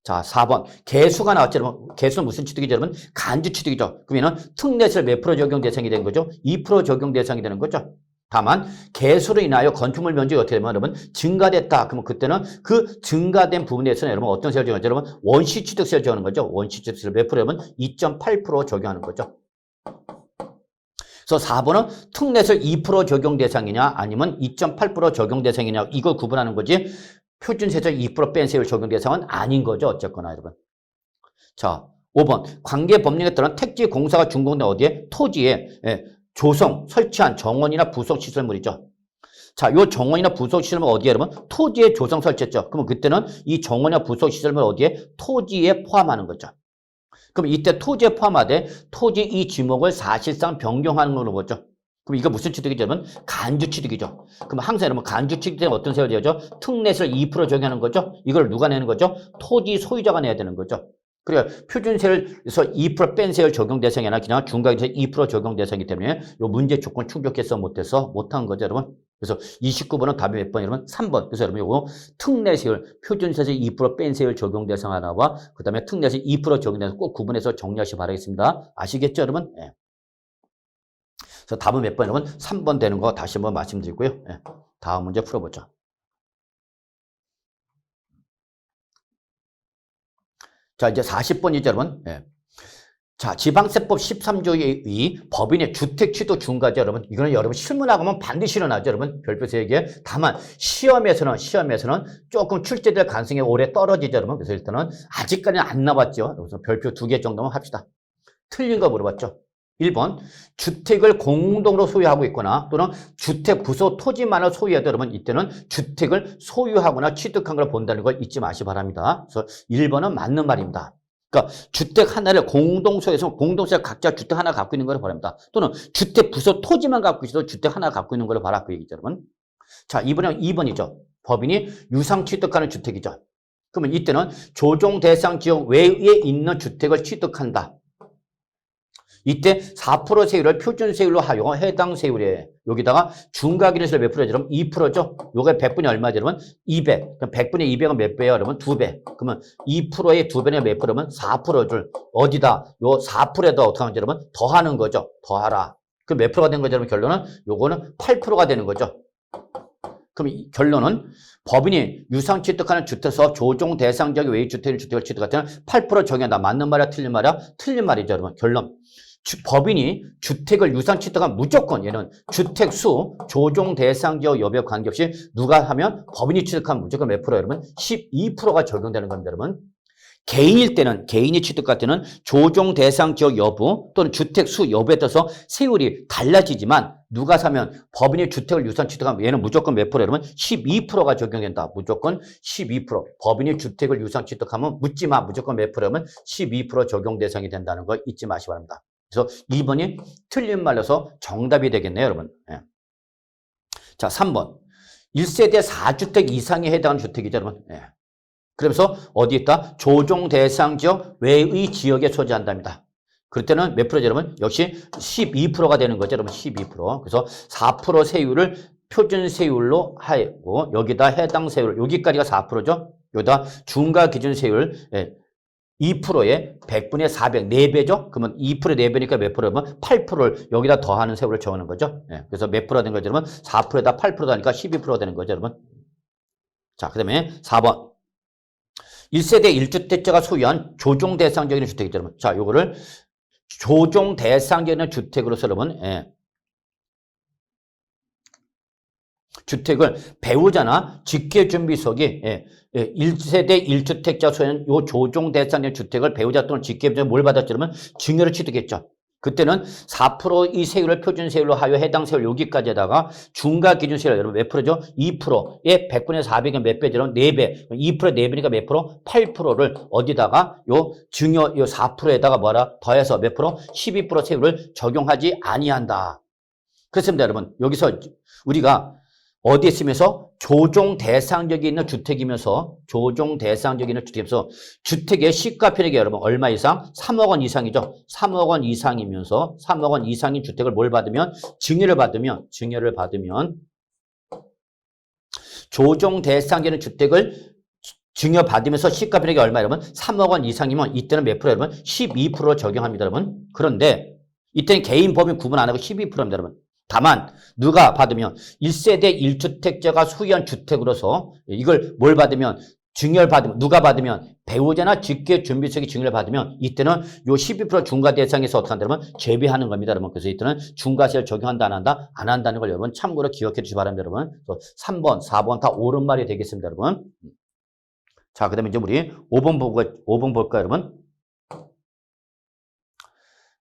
자, 4번. 개수가 나왔죠, 여러분? 개수는 무슨 취득이죠, 여러분? 간주 취득이죠. 그러면 특례세를 몇 프로 적용 대상이 되는 거죠? 2% 적용 대상이 되는 거죠. 다만 개수로 인하여 건축물 면적이 어떻게 되면 여러분 증가됐다. 그러면 그때는 그 증가된 부분에서는 여러분 어떤 세율 적용하죠? 여러분 원시취득세를 적용하는 거죠. 원시취득세를 몇 프로 여러분 2.8% 적용하는 거죠. 그래서 4번은 특례세율 2% 적용 대상이냐 아니면 2.8% 적용 대상이냐 이걸 구분하는 거지 표준세율 2% 뺀 세율 적용 대상은 아닌 거죠. 어쨌거나 여러분. 자 5번 관계 법령에 따른 택지 공사가 준공된 어디에? 토지에 조성, 설치한 정원이나 부속 시설물이죠. 자, 요 정원이나 부속 시설물 어디에 여러분? 토지에 조성 설치했죠. 그러면 그때는 이 정원이나 부속 시설물 어디에? 토지에 포함하는 거죠. 그럼 이때 토지에 포함하되 토지 이 지목을 사실상 변경하는 걸로 보죠. 그럼 이거 무슨 취득이죠, 여러분? 간주 취득이죠. 그럼 항상 여러분 간주 취득 때는 어떤 세율이 되죠? 특례세를 2% 적용하는 거죠. 이걸 누가 내는 거죠? 토지 소유자가 내야 되는 거죠. 그래요. 표준세율에서 2% 뺀 세율 적용 대상이 아니라 그냥 중과기준세 2% 적용 대상이기 때문에 요 문제 조건 충족해서 못한 거죠, 여러분. 그래서 29번은 답이 몇 번, 여러분? 3번. 그래서 여러분 요거 특례세율, 표준세에서 2% 뺀 세율 적용 대상 하나와 그 다음에 특례세 2% 적용 대상 꼭 구분해서 정리하시기 바라겠습니다. 아시겠죠, 여러분? 예. 그래서 답은 몇 번, 여러분? 3번 되는 거 다시 한번 말씀드리고요. 예. 다음 문제 풀어보죠. 자, 이제 40번이죠, 여러분. 예. 자, 지방세법 13조 2 법인의 주택 취득 중과죠, 여러분. 이거는 여러분 실문하고 하면 반드시 일어나죠, 여러분. 별표 3개. 다만 시험에서는 조금 출제될 가능성이 오래 떨어지죠, 여러분. 그래서 일단은 아직까지는 안 나왔죠. 그래서 별표 2개 정도만 합시다. 틀린 거 물어봤죠. 1번 주택을 공동으로 소유하고 있거나 또는 주택 부속 토지만을 소유해도 여러분 이때는 주택을 소유하거나 취득한 걸 본다는 걸 잊지 마시기 바랍니다. 그래서 1번은 맞는 말입니다. 그러니까 주택 하나를 공동소유해서 공동소유 각자 주택 하나 갖고 있는 걸 바랍니다. 또는 주택 부속 토지만 갖고 있어도 주택 하나 갖고 있는 걸 바라 그 얘기죠, 여러분. 자, 이번엔 2번이죠. 법인이 유상 취득하는 주택이죠. 그러면 이때는 조정 대상 지역 외에 있는 주택을 취득한다. 이때 4% 세율을 표준세율로 하여 해당 세율에 여기다가 중과기준세를 몇 프로죠? 여러분 2%죠? 요게 100분의 얼마죠? 여러분 200. 그럼 100분의 200은 몇 배예요? 여러분 2배. 그러면 2%의 2배는 몇 프로면 4%줄 어디다? 요 4%에다 어떻게 하면 여러분 더하는 거죠. 더하라. 그럼 몇 프로가 된 거죠? 여러분 결론은 요거는 8%가 되는 거죠. 그럼 결론은 법인이 유상 취득하는 주택사업 조정 대상 지역 외의 주택을 취득할 때는 8% 적용한다. 맞는 말이야? 틀린 말이야? 틀린 말이죠, 여러분. 결론. 법인이 주택을 유상 취득하면 무조건 얘는 주택수 조정 대상 지역 여부에 관계없이 누가 하면 법인이 취득하면 무조건 몇 프로 여러분? 12%가 적용되는 겁니다, 여러분. 개인일 때는 개인이 취득할 때는 조정 대상 지역 여부 또는 주택수 여부에 따라서 세율이 달라지지만 누가 사면 법인이 주택을 유상 취득하면 얘는 무조건 몇 프로 여러분? 12%가 적용된다. 무조건 12%. 법인이 주택을 유상 취득하면 묻지 마. 무조건 몇 프로면 12% 적용 대상이 된다는 거 잊지 마시기 바랍니다. 그래서 2번이 틀린 말로서 정답이 되겠네요, 여러분. 예. 자, 3번. 1세대 4주택 이상에 해당하는 주택이죠, 여러분. 예. 그러면서 어디 있다? 조정 대상 지역 외의 지역에 소재한답니다. 그럴 때는 몇 프로죠, 여러분? 역시 12%가 되는 거죠, 여러분. 12%. 그래서 4% 세율을 표준 세율로 하고 여기다 해당 세율, 여기까지가 4%죠. 여기다 중과 기준 세율 2%에 100분의 400, 4배죠? 그러면 2%의 4배니까 몇 프로면 8%를 여기다 더하는 세율을 정하는 거죠. 그래서 몇 프로가 되는 거죠, 여러분? 4%에다 8%다 하니까 12%가 되는 거죠, 여러분. 자, 그 다음에 4번. 1세대 1주택자가 소유한 조정 대상적인 주택이죠, 여러분. 자, 요거를 조정 대상적인 주택으로서 여러분, 주택을 배우자나 직계준비석이 1세대 1주택자 소유한 요 조정 대상의 주택을 배우자 또는 직계준비석이 뭘 받았냐면 증여를 취득했죠. 그때는 4%의 세율을 표준 세율로 하여 해당 세율 여기까지에다가 중과 기준 세율 여러분 몇 프로죠? 2%에 100분의 400은 몇 배죠? 4배. 2%에 4배니까 몇 프로? 8%를 어디다가 요 증여 요 4%에다가 뭐라 더해서 몇 프로? 12% 세율을 적용하지 아니한다. 그렇습니다, 여러분. 여기서 우리가 어디에 있으면서 조정 대상적이 있는 주택이면서 조정 대상적이 있는 주택이면서 주택의 시가 편익이 여러분 얼마 이상? 3억 원 이상이죠. 3억 원 이상이면서 3억 원 이상인 주택을 뭘 받으면 증여를 받으면 조정 대상적인 주택을 증여받으면서 시가 편익이 얼마 여러분? 3억 원 이상이면 이때는 몇 프로 여러분? 12% 적용합니다, 여러분. 그런데 이때는 개인 법인 구분 안 하고 12%입니다, 여러분. 다만 누가 받으면 1세대 1주택자가 소유한 주택으로서 이걸 뭘 받으면 증여를 받으면 누가 받으면 배우자나 직계준비석이 증여를 받으면 이때는 요 12% 중과 대상에서 어떻게 한다면 제외하는 겁니다, 여러분. 그래서 이때는 중과세를 적용한다 안 한다? 안 한다는 걸 여러분 참고로 기억해 주시기 바랍니다, 여러분. 그래서 3번, 4번 다 옳은 말이 되겠습니다, 여러분. 자, 그다음에 이제 우리 5번 볼까요, 여러분?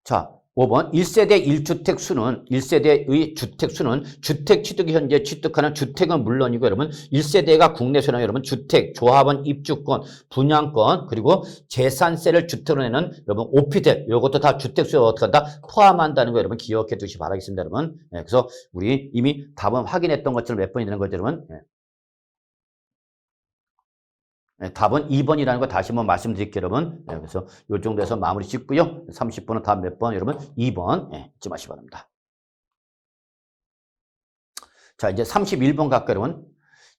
자, 5번 1세대 1주택 수는 1세대의 주택 수는 주택 취득이 현재 취득하는 주택은 물론이고 여러분 1세대가 국내 소유는 여러분 주택, 조합원 입주권, 분양권 그리고 재산세를 주택으로 내는 여러분 오피델 이것도 다 주택 수요 어떻게 한다 포함한다는 거 여러분 기억해 두시기 바라겠습니다, 여러분. 그래서 우리 이미 답은 확인했던 것처럼 몇 번이 되는 거죠, 여러분. 답은 2번이라는 거 다시 한번 말씀드릴게요, 여러분. 그래서 요 정도에서 마무리 짓고요. 30분은 답 몇 번, 여러분? 2번 잊지 마시기 바랍니다. 자, 이제 31번 갈까요, 여러분?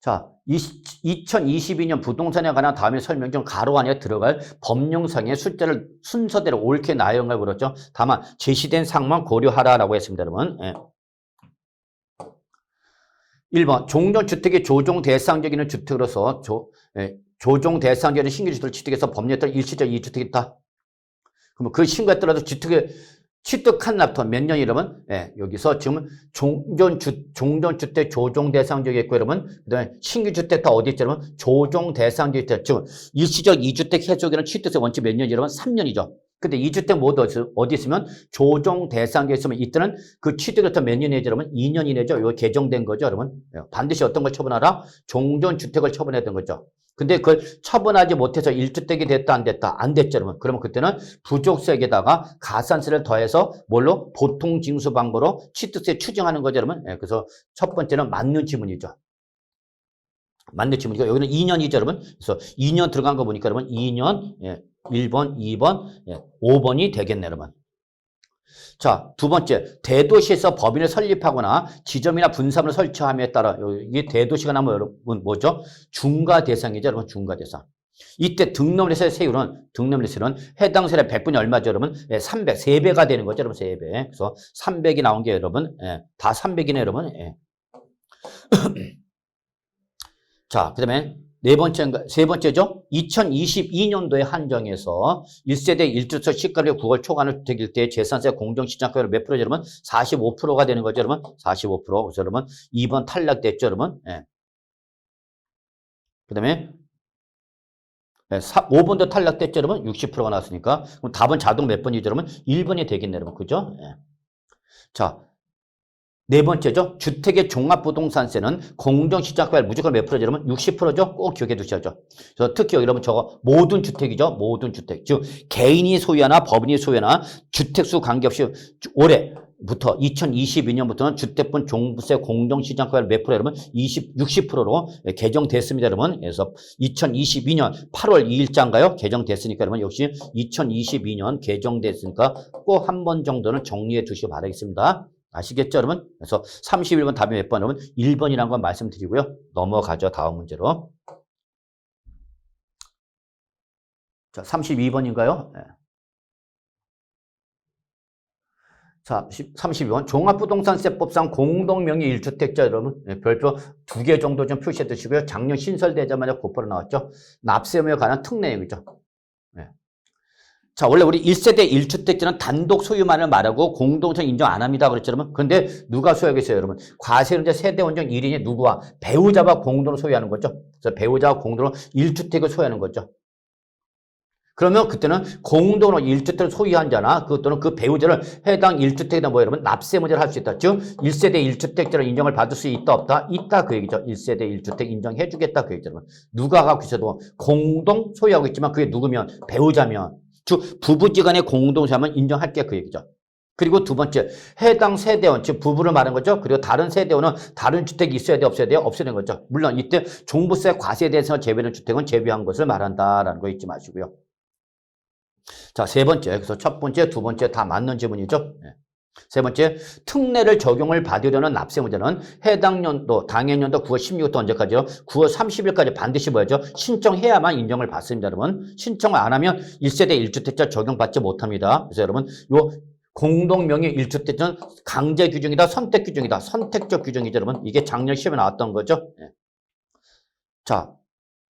자, 2022년 부동산에 관한 다음에 설명 중 가로 안에 들어갈 법령상의 숫자를 순서대로 옳게 나열을 그렇죠. 다만 제시된 상황만 고려하라라고 했습니다, 여러분. 1번 종전주택의 조정 대상적인 주택으로서 조정 대상적인 신규 주택을 취득해서 법률에 따라 일시적 2주택이 있다. 그러면 그 신고에 따라서 주택을 취득한 납부 몇 년이라면 여기서 지금 종전주택 조정 대상적이 있고 여러분 그다음에 신규 주택 다 어디 있죠 여러분 조정 대상적 주택 즉 일시적 2주택 해소기는 취득세 원칙 몇 년이라면 3년이죠. 근데 2주택 모두 어디 있으면 조정 대상에 있으면 이때는 그 취득부터 몇 년 이내죠 여러분 2년 이내죠. 이거 개정된 거죠 여러분. 반드시 어떤 걸 처분하라 종전주택을 처분해야 되는 거죠. 근데 그걸 처분하지 못해서 1주택이 됐다 안 됐다 안 됐죠 여러분. 그러면 그때는 부족세에다가 가산세를 더해서 뭘로 보통징수 방법으로 취득세 추징하는 거죠 여러분. 그래서 첫 번째는 맞는 지문이죠. 맞는 지문이고 여기는 2년이죠 여러분. 그래서 2년 들어간 거 보니까 여러분 2년 1번 2번 5번이 되겠네 여러분. 자, 두 번째, 대도시에서 법인을 설립하거나 지점이나 분사물을 설치함에 따라 이게 대도시가 나면 여러분 뭐죠? 중과 대상이죠, 여러분. 중과 대상. 이때 등록세의 세율은 해당 세율의 100분이 얼마죠, 여러분? 300, 3배가 되는 거죠, 여러분. 3배. 그래서 300이 나온 게 여러분, 다 300이네, 여러분. 자, 그다음에 세 번째죠. 2022년도에 한정해서 1세대 1주택 시가를 9월 초과하는 주택일 때 재산세 공정시장가율 몇 프로죠, 여러분? 45%가 되는 거죠, 여러분? 45%. 그래서 여러분 2번 탈락됐죠, 여러분? 그다음에 5번도 탈락됐죠, 여러분? 60%가 나왔으니까. 그럼 답은 자동 몇 번이죠, 여러분? 1번이 되겠네, 여러분. 그죠? 자. 네 번째죠. 주택의 종합부동산세는 공정시장가율 무조건 몇 프로죠, 여러분? 60%죠? 꼭 기억해 두셔야죠. 그래서 특히 여러분 저거 모든 주택이죠. 모든 주택. 즉 개인이 소유하나 법인이 소유하나 주택수 관계없이 올해 부터 2022년부터는 주택분 종부세 공동시장가율 몇 프로 여러분? 60%로 개정됐습니다, 여러분. 그래서 2022년 8월 2일자인가요? 개정됐으니까 여러분 역시 2022년 개정됐으니까 꼭 한 번 정도는 정리해 두시기 바라겠습니다. 아시겠죠, 여러분? 그래서 31번 답이 몇 번, 여러분? 1번이라는 건 말씀드리고요. 넘어가죠, 다음 문제로. 자, 32번인가요? 네. 자, 32번. 종합부동산세법상 공동명의 1주택자 여러분, 네, 별표 2개 정도 좀 표시해 두시고요. 작년 신설되자마자 곧바로 나왔죠. 납세무에 관한 특례형이죠. 네. 자, 원래 우리 1세대 1주택자는 단독 소유만을 말하고 공동생 인정 안 합니다. 그랬죠, 여러분. 그런데 누가 소유하겠어요, 여러분? 과세는 이제 세대 원정 1인이 누구와? 배우자와 공동으로 소유하는 거죠. 그래서 배우자와 공동으로 1주택을 소유하는 거죠. 그러면 그때는 공동으로 1주택을 소유한 자나 또는 그 배우자를 해당 1주택이다 뭐 여러분 납세 문제를 할 수 있다. 즉 1세대 1주택자를 인정을 받을 수 있다 없다? 있다 그 얘기죠. 1세대 1주택 인정해 주겠다 그 얘기죠. 누가 갖고 있어도 공동 소유하고 있지만 그게 누구면 배우자면 즉 부부지간의 공동 소유하면 인정할게 그 얘기죠. 그리고 두 번째 해당 세대원 즉 부부를 말하는 거죠. 그리고 다른 세대원은 다른 주택이 있어야 돼 없어야 돼요? 없어야 되는 거죠. 물론 이때 종부세 과세에 대해서 제외된 주택은 제외한 것을 말한다라는 거 잊지 마시고요. 자, 세 번째. 그래서 첫 번째, 두 번째 다 맞는 질문이죠. 네. 세 번째, 특례를 적용을 받으려는 납세 문제는 해당 연도, 당해년도 9월 16일부터 언제까지요? 9월 30일까지 반드시 뭐야죠? 신청해야만 인정을 받습니다, 여러분. 신청을 안 하면 1세대 1주택자 적용받지 못합니다. 그래서 여러분, 요 공동명의 1주택자는 강제 규정이다, 선택 규정이다. 선택적 규정이죠, 여러분. 이게 작년 시험에 나왔던 거죠. 네. 자.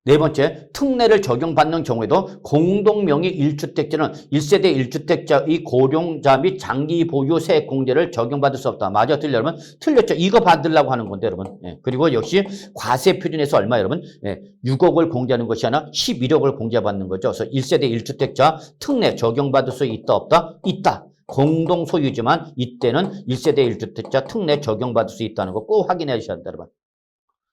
네 번째, 특례를 적용받는 경우에도 공동명의 1주택자는 1세대 1주택자의 고령자 및 장기 보유 세액 공제를 적용받을 수 없다. 맞아, 틀려, 여러분? 틀렸죠. 이거 받으려고 하는 건데, 여러분. 예. 그리고 역시 과세 표준에서 얼마, 여러분? 예. 6억을 공제하는 것이 아니라 11억을 공제받는 거죠. 그래서 1세대 1주택자 특례 적용받을 수 있다, 없다? 있다. 공동 소유지만 이때는 1세대 1주택자 특례 적용받을 수 있다는 거 꼭 확인해 주셔야 된다, 여러분.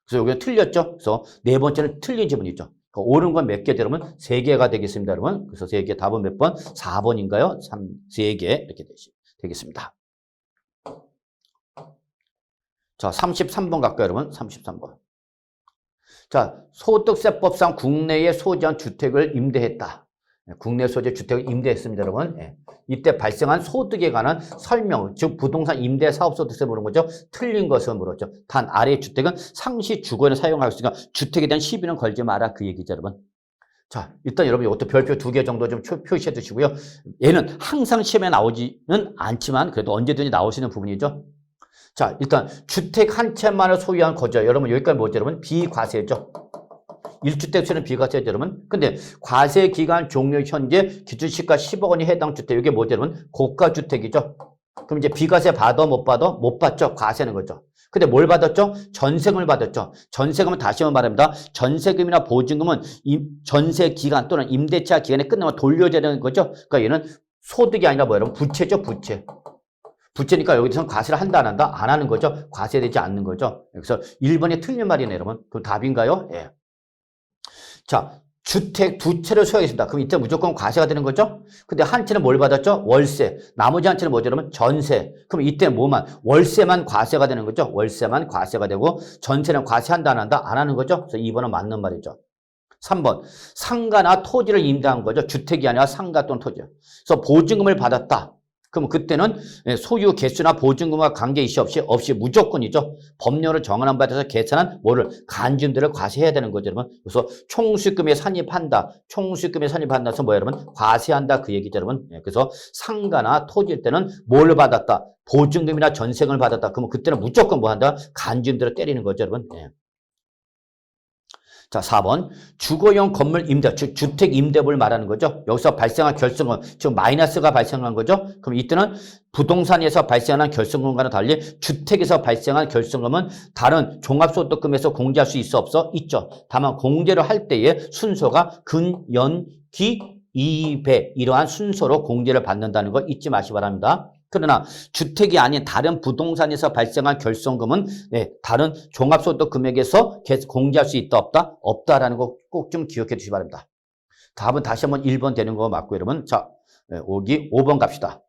그래서 여기가 틀렸죠. 그래서 네 번째는 틀린 지문이죠. 옳은 건 몇 개 되려면 3개가 되겠습니다, 여러분. 그래서 3개 답은 몇 번? 4번인가요? 3개 이렇게 되겠습니다. 자, 33번 갈까요, 여러분? 33번. 자, 소득세법상 국내에 소지한 주택을 임대했다. 국내 소재 주택을 임대했습니다, 여러분. 예. 이때 발생한 소득에 관한 설명, 즉 부동산 임대 사업소득세 물은 거죠. 틀린 것을 물었죠. 단 아래의 주택은 상시 주거에 사용할 수 있으니까 주택에 대한 시비는 걸지 마라 그 얘기죠, 여러분. 자, 일단 여러분 이것도 별표 2개 정도 좀 표시해 두시고요. 얘는 항상 시험에 나오지는 않지만 그래도 언제든지 나올 수 있는 부분이죠. 자, 일단 주택 한 채만을 소유한 거죠. 여러분 여기까지 뭐죠, 여러분? 비과세죠. 1주택수는 비과세죠, 여러분. 근데 과세 기간 종료 현재 기준시가 10억 원이 해당 주택. 이게 뭐죠, 여러분? 고가주택이죠. 그럼 이제 비과세 받아, 못 받아? 못 받죠. 과세는 거죠. 근데 뭘 받았죠? 전세금을 받았죠. 전세금은 다시 한번 말합니다. 전세금이나 보증금은 전세 기간 또는 임대차 기간에 끝나면 돌려줘야 되는 거죠. 그러니까 얘는 소득이 아니라 뭐예요, 여러분? 부채죠, 부채. 부채니까 여기서는 과세를 한다, 안 한다? 안 하는 거죠. 과세되지 않는 거죠. 그래서 1번이 틀린 말이네요, 여러분. 그럼 답인가요? 예. 자, 주택 두 채를 소유하겠습니다. 그럼 이때 무조건 과세가 되는 거죠? 근데 한 채는 뭘 받았죠? 월세. 나머지 한 채는 뭐죠? 그러면 전세. 그럼 이때 뭐만? 월세만 과세가 되는 거죠? 월세만 과세가 되고 전세는 과세한다, 안 한다? 안 하는 거죠? 그래서 2번은 맞는 말이죠. 3번. 상가나 토지를 임대한 거죠. 주택이 아니라 상가 또는 토지요. 그래서 보증금을 받았다. 그럼 그때는 소유 개수나 보증금과 관계이시 없이 무조건이죠. 법령을 정하는 바에 따라서 계산한 뭐를 간주임대를 과세해야 되는 거죠, 여러분. 그래서 총수익금에 산입한다. 총수익금에 산입한다서 뭐예요, 여러분? 과세한다 그 얘기죠, 여러분. 그래서 상가나 토지일 때는 뭘 받았다? 보증금이나 전세금을 받았다. 그러면 그때는 무조건 뭐 한다? 간주임대를 때리는 거죠, 여러분. 자, 4번. 주거용 건물 임대, 즉 주택 임대부를 말하는 거죠. 여기서 발생한 결승금, 즉 마이너스가 발생한 거죠. 그럼 이때는 부동산에서 발생한 결승금과는 달리 주택에서 발생한 결승금은 다른 종합소득금에서 공제할 수 있어 없어? 있죠. 다만 공제를 할 때의 순서가 근, 연, 기, 2배 이러한 순서로 공제를 받는다는 거 잊지 마시기 바랍니다. 그러나 주택이 아닌 다른 부동산에서 발생한 결손금은 다른 종합소득 금액에서 공제할 수 있다 없다? 없다라는 거 꼭 좀 기억해 주시기 바랍니다. 답은 다시 한번 1번 되는 거 맞고 여러분. 자, 여기 5번 갑시다.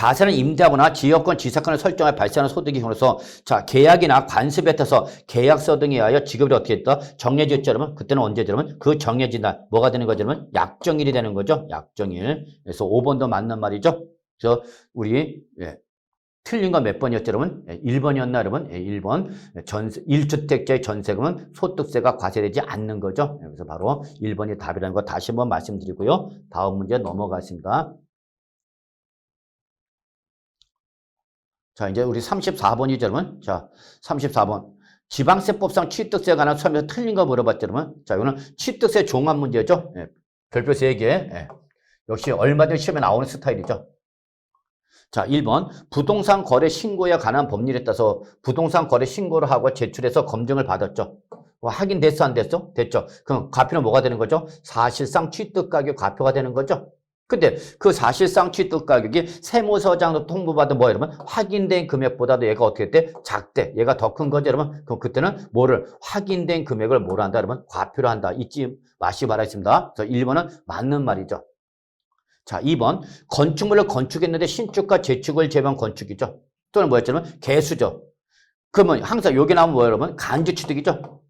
자산을 임대하거나 지역권 지사권을 설정해 발생하는 소득이 형으로서 자 계약이나 관습에 따라서 계약서 등에 의하여 지급이 어떻게 했다? 정해졌죠 여러분. 그때는 언제죠 여러분? 그 정해진 날 뭐가 되는 거죠 여러분? 약정일이 되는 거죠. 약정일. 그래서 5번도 맞는 말이죠. 그래서 우리 틀린 건 몇 번이었죠 여러분? 1번이었나 여러분? 1번. 1주택자의 전세금은 소득세가 과세되지 않는 거죠. 그래서 바로 1번이 답이라는 거 다시 한번 말씀드리고요. 다음 문제 넘어가겠습니다. 자, 이제 우리 34번이죠, 여러분. 자, 34번. 지방세법상 취득세에 관한 수험에서 틀린 거 물어봤죠, 여러분. 자, 이거는 취득세 종합 문제죠. 별표 3개. 역시 얼마든지 시험에 나오는 스타일이죠. 자, 1번. 부동산 거래 신고에 관한 법률에 따라서 부동산 거래 신고를 하고 제출해서 검증을 받았죠. 확인됐어, 안 됐어? 됐죠. 그럼 과표는 뭐가 되는 거죠? 사실상 취득가격 과표가 되는 거죠. 근데 그 사실상 취득가격이 세무서장으로 통보받은 뭐 여러분? 확인된 금액보다도 얘가 어떻게 돼? 작대. 얘가 더 큰 거죠, 여러분? 그럼 그때는 뭐를? 확인된 금액을 뭐로 한다, 여러분? 과표로 한다. 잊지 마시기 바라겠습니다. 그래서 1번은 맞는 말이죠. 자, 2번. 건축물을 건축했는데 신축과 재축을 제외한 건축이죠. 또는 뭐였죠, 여러분? 개수죠. 그러면 항상 여기 나오면 뭐예요, 여러분? 간주취득이죠.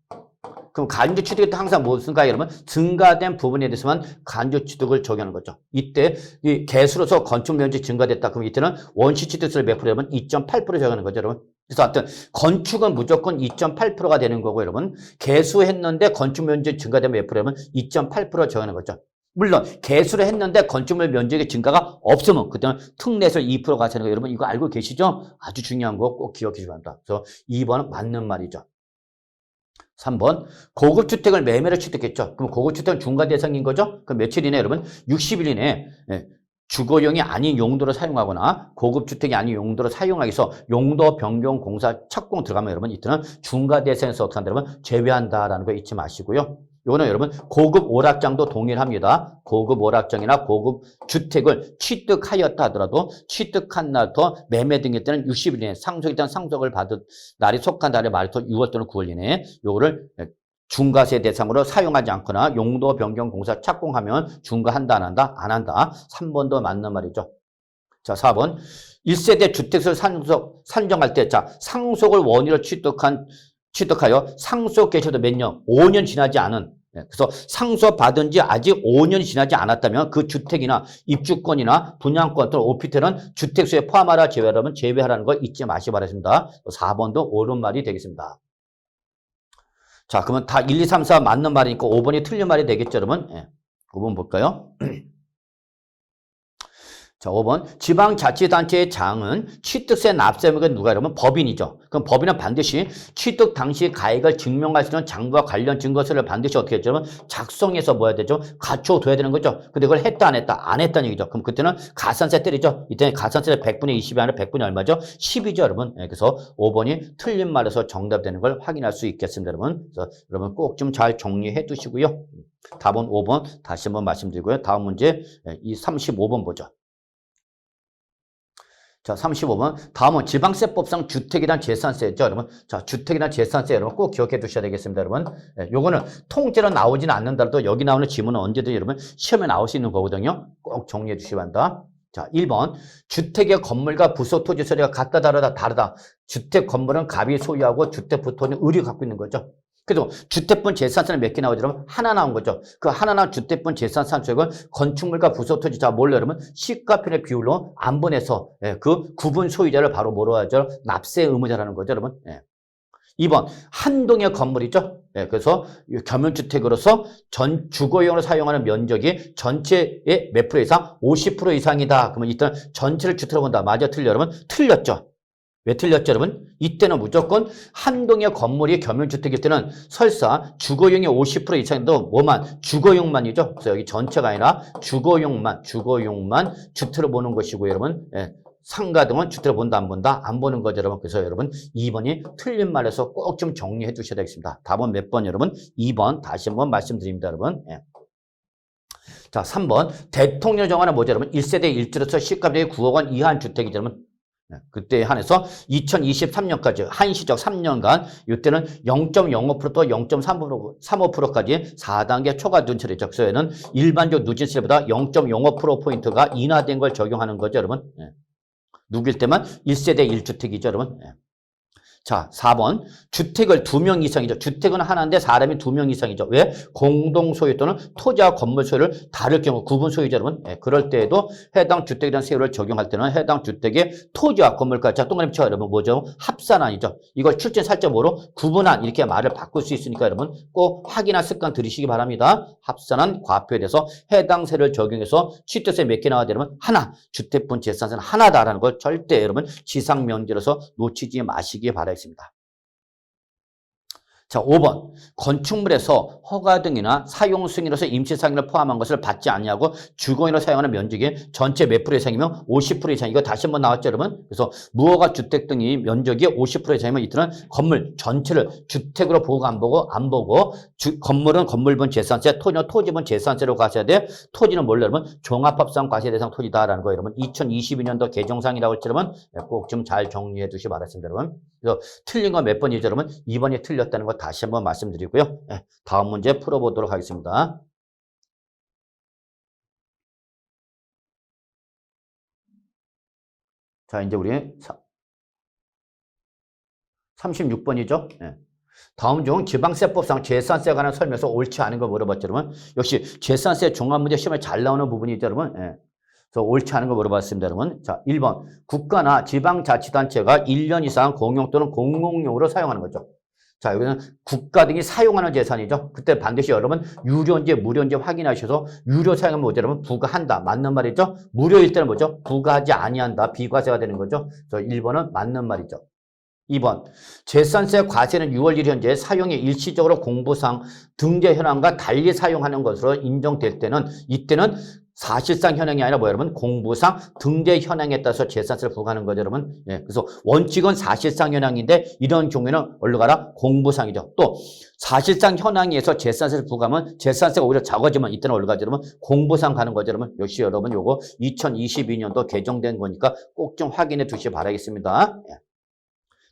그럼 간주취득이 항상 무슨가요, 여러분? 증가된 부분에 대해서만 간주취득을 적용하는 거죠. 이때 이 개수로서 건축 면적이 증가됐다. 그럼 이때는 원시취득세를 몇 프로 여러분? 2.8% 적용하는 거죠, 여러분. 그래서 하여튼 건축은 무조건 2.8%가 되는 거고, 여러분. 개수했는데 건축 면적이 증가되면 몇 프로 여러분? 2.8% 적용하는 거죠. 물론 개수를 했는데 건축물 면적의 증가가 없으면 그때는 특례세를 2% 가세는 거 여러분 이거 알고 계시죠? 아주 중요한 거 꼭 기억해 주셔야 한다. 그래서 2번은 맞는 말이죠. 3번 고급 주택을 매매로 취득했죠. 그럼 고급 주택은 중과 대상인 거죠? 그럼 며칠 이내 여러분? 60일 이내에 주거용이 아닌 용도로 사용하거나 고급 주택이 아닌 용도로 사용하기 위해서 용도 변경 공사 착공 들어가면 여러분 이때는 중과 대상에서 어떻게 한다 여러분? 제외한다라는 거 잊지 마시고요. 이거는 여러분 고급 오락장도 동일합니다. 고급 오락장이나 고급 주택을 취득하였다 하더라도 취득한 날부터 매매 등의 때는 60일 이내 상속에 대한 상속을 받은 날이 속한 달의 말부터 6월 또는 9월 이내에 요거를 중과세 대상으로 사용하지 않거나 용도 변경 공사 착공하면 중과한다 안 한다? 안 한다. 3번도 맞는 말이죠. 자, 4번 1세대 주택수를 산정할 때 자, 상속을 원인으로 취득하여 상속 개시도 몇 년? 5년 지나지 않은 그래서 상속받은 지 아직 5년이 지나지 않았다면 그 주택이나 입주권이나 분양권 또는 오피텔은 주택수에 포함하라 제외하라면 제외하라는 걸 잊지 마시기 바랍니다. 4번도 옳은 말이 되겠습니다. 자, 그러면 다 1, 2, 3, 4 맞는 말이니까 5번이 틀린 말이 되겠죠, 여러분? 5번 볼까요? 자, 5번. 지방자치단체의 장은 취득세 납세액은 누가 이러면 법인이죠. 그럼 법인은 반드시 취득 당시 가액을 증명할 수 있는 장부와 관련 증거서를 반드시 어떻게 했죠? 작성해서 뭐 해야 되죠? 갖춰둬야 되는 거죠. 근데 그걸 했다, 안 했다? 안 했다는 얘기죠. 그럼 그때는 가산세 때리죠. 이때는 가산세가 100분의 20이 아니라 100분이 얼마죠? 10이죠, 여러분. 그래서 5번이 틀린 말에서 정답되는 걸 확인할 수 있겠습니다, 여러분. 그래서 여러분 꼭 좀 잘 정리해 두시고요. 답은 5번 다시 한번 말씀드리고요. 다음 문제 이 35번 보죠. 자, 35번. 다음은 지방세법상 주택에 대한 재산세죠, 여러분. 자, 주택에 대한 재산세 여러분 꼭 기억해 두셔야 되겠습니다, 여러분. 요거는 통째로 나오지는 않는다라도 여기 나오는 지문은 언제든 여러분 시험에 나올 수 있는 거거든요. 꼭 정리해 주시기 바랍니다. 자, 1번. 주택의 건물과 부소 토지 소리가 같다, 다르다. 주택 건물은 갑이 소유하고 주택 부토는 을이 갖고 있는 거죠. 그래도 주택분 재산세는 몇 개 나오죠? 여러분? 하나 나온 거죠. 그 하나 나온 주택분 재산세액은 건축물과 부소토지 자 뭘로 여러분? 시가편의 비율로 안분해서 그 구분 소유자를 바로 뭐로 하죠? 납세 의무자라는 거죠, 여러분. 2번 한 동의 건물이죠. 그래서 겸용주택으로서 전 주거용으로 사용하는 면적이 전체의 몇 프로 이상? 50% 이상이다. 그러면 일단 전체를 주택으로 본다. 맞아, 틀려, 여러분? 틀렸죠. 왜 틀렸죠, 여러분? 이때는 무조건 한 동의 건물이 겸용주택일 때는 설사 주거용이 50% 이상도 뭐만? 주거용만이죠. 그래서 여기 전체가 아니라 주거용만 주택으로 보는 것이고, 여러분. 상가 등은 주택으로 본다, 안 본다? 안 보는 거죠, 여러분. 그래서 여러분 2번이 틀린 말에서 꼭 좀 정리해 두셔야 되겠습니다. 답은 몇 번, 여러분? 2번 다시 한번 말씀드립니다, 여러분. 자, 3번. 대통령 정화는 뭐죠, 여러분? 1세대 1주로서 시가격이 9억 원 이하한 주택이죠, 여러분. 그때에 한해서 2023년까지 한시적 3년간 이때는 0.05% 또 0.35%까지 4단계 초과 누진세죠. 그래서 얘는 일반적 누진세보다 0.05%포인트가 인하된 걸 적용하는 거죠, 여러분. 누구일 때만 1세대 1주택이죠, 여러분. 예. 자, 4번. 주택을 2명 이상이죠. 주택은 하나인데 사람이 2명 이상이죠. 왜? 공동 소유 또는 토지와 건물 소유를 다를 경우 구분 소유죠, 여러분. 예, 그럴 때에도 해당 주택에 대한 세율을 적용할 때는 해당 주택의 토지와 건물까지 자, 동그라미 쳐 여러분 뭐죠? 합산안이죠. 이걸 출제 살점으로 구분안 이렇게 말을 바꿀 수 있으니까 여러분 꼭 확인할 습관 들이시기 바랍니다. 합산안 과표에 대해서 해당 세를 적용해서 취득세 몇 개 나와야 되면 하나. 주택분 재산세는 하나다라는 걸 절대 여러분 지상명제로서 놓치지 마시기 바랍니다. 있습니다. 자, 5번. 건축물에서 허가 등이나 사용 승인으로서 임시 상인을 포함한 것을 받지 않냐고 주거인으로 사용하는 면적이 전체 몇 프로 이상이면 50% 이상. 이거 다시 한번 나왔죠, 여러분? 그래서 무허가 주택 등이 면적이 50% 이상이면 이들은 건물 전체를 주택으로 보고 안 보고 건물은 건물분 재산세, 토지는 토지분 재산세로 가셔야 돼. 토지는 뭘로 여러분? 종합합산 과세 대상 토지다라는 거 여러분. 2022년도 개정상이라고 했죠, 여러분? 꼭 좀 잘 정리해 두시기 바랍니다, 여러분. 그래서 틀린 건 몇 번이죠, 여러분? 2번이 틀렸다는 거 다시 한번 말씀드리고요. 네, 다음 문제 풀어보도록 하겠습니다. 자, 이제 우리 36번이죠. 네. 다음 중 지방세법상 재산세에 관한 설명에서 옳지 않은 거 물어봤죠, 여러분. 역시 재산세 종합문제 시험에 잘 나오는 부분이죠, 여러분. 네. 그래서 옳지 않은 거 물어봤습니다, 여러분. 자, 1번. 국가나 지방자치단체가 1년 이상 공용 또는 공공용으로 사용하는 거죠. 자, 여기는 국가 등이 사용하는 재산이죠. 그때 반드시 여러분 유료인지 무료인지 확인하셔서 유료 사용하면 뭐죠, 여러분? 부과한다. 맞는 말이죠. 무료일 때는 뭐죠? 부과하지 아니한다. 비과세가 되는 거죠. 그래서 1번은 맞는 말이죠. 2번. 재산세 과세는 6월 1일 현재 사용이 일시적으로 공부상 등재 현황과 달리 사용하는 것으로 인정될 때는 이때는 사실상 현황이 아니라 뭐 여러분 공부상 등재 현황에 따라서 재산세를 부과하는 거죠, 여러분. 예, 그래서 원칙은 사실상 현황인데 이런 경우에는 어디로 가라? 공부상이죠. 또 사실상 현황에서 재산세를 부과하면 재산세가 오히려 작아지면 이때는 어디로 가죠, 여러분? 공부상 가는 거죠, 여러분. 역시 여러분 요거 2022년도 개정된 거니까 꼭 좀 확인해 두시기 바라겠습니다. 예.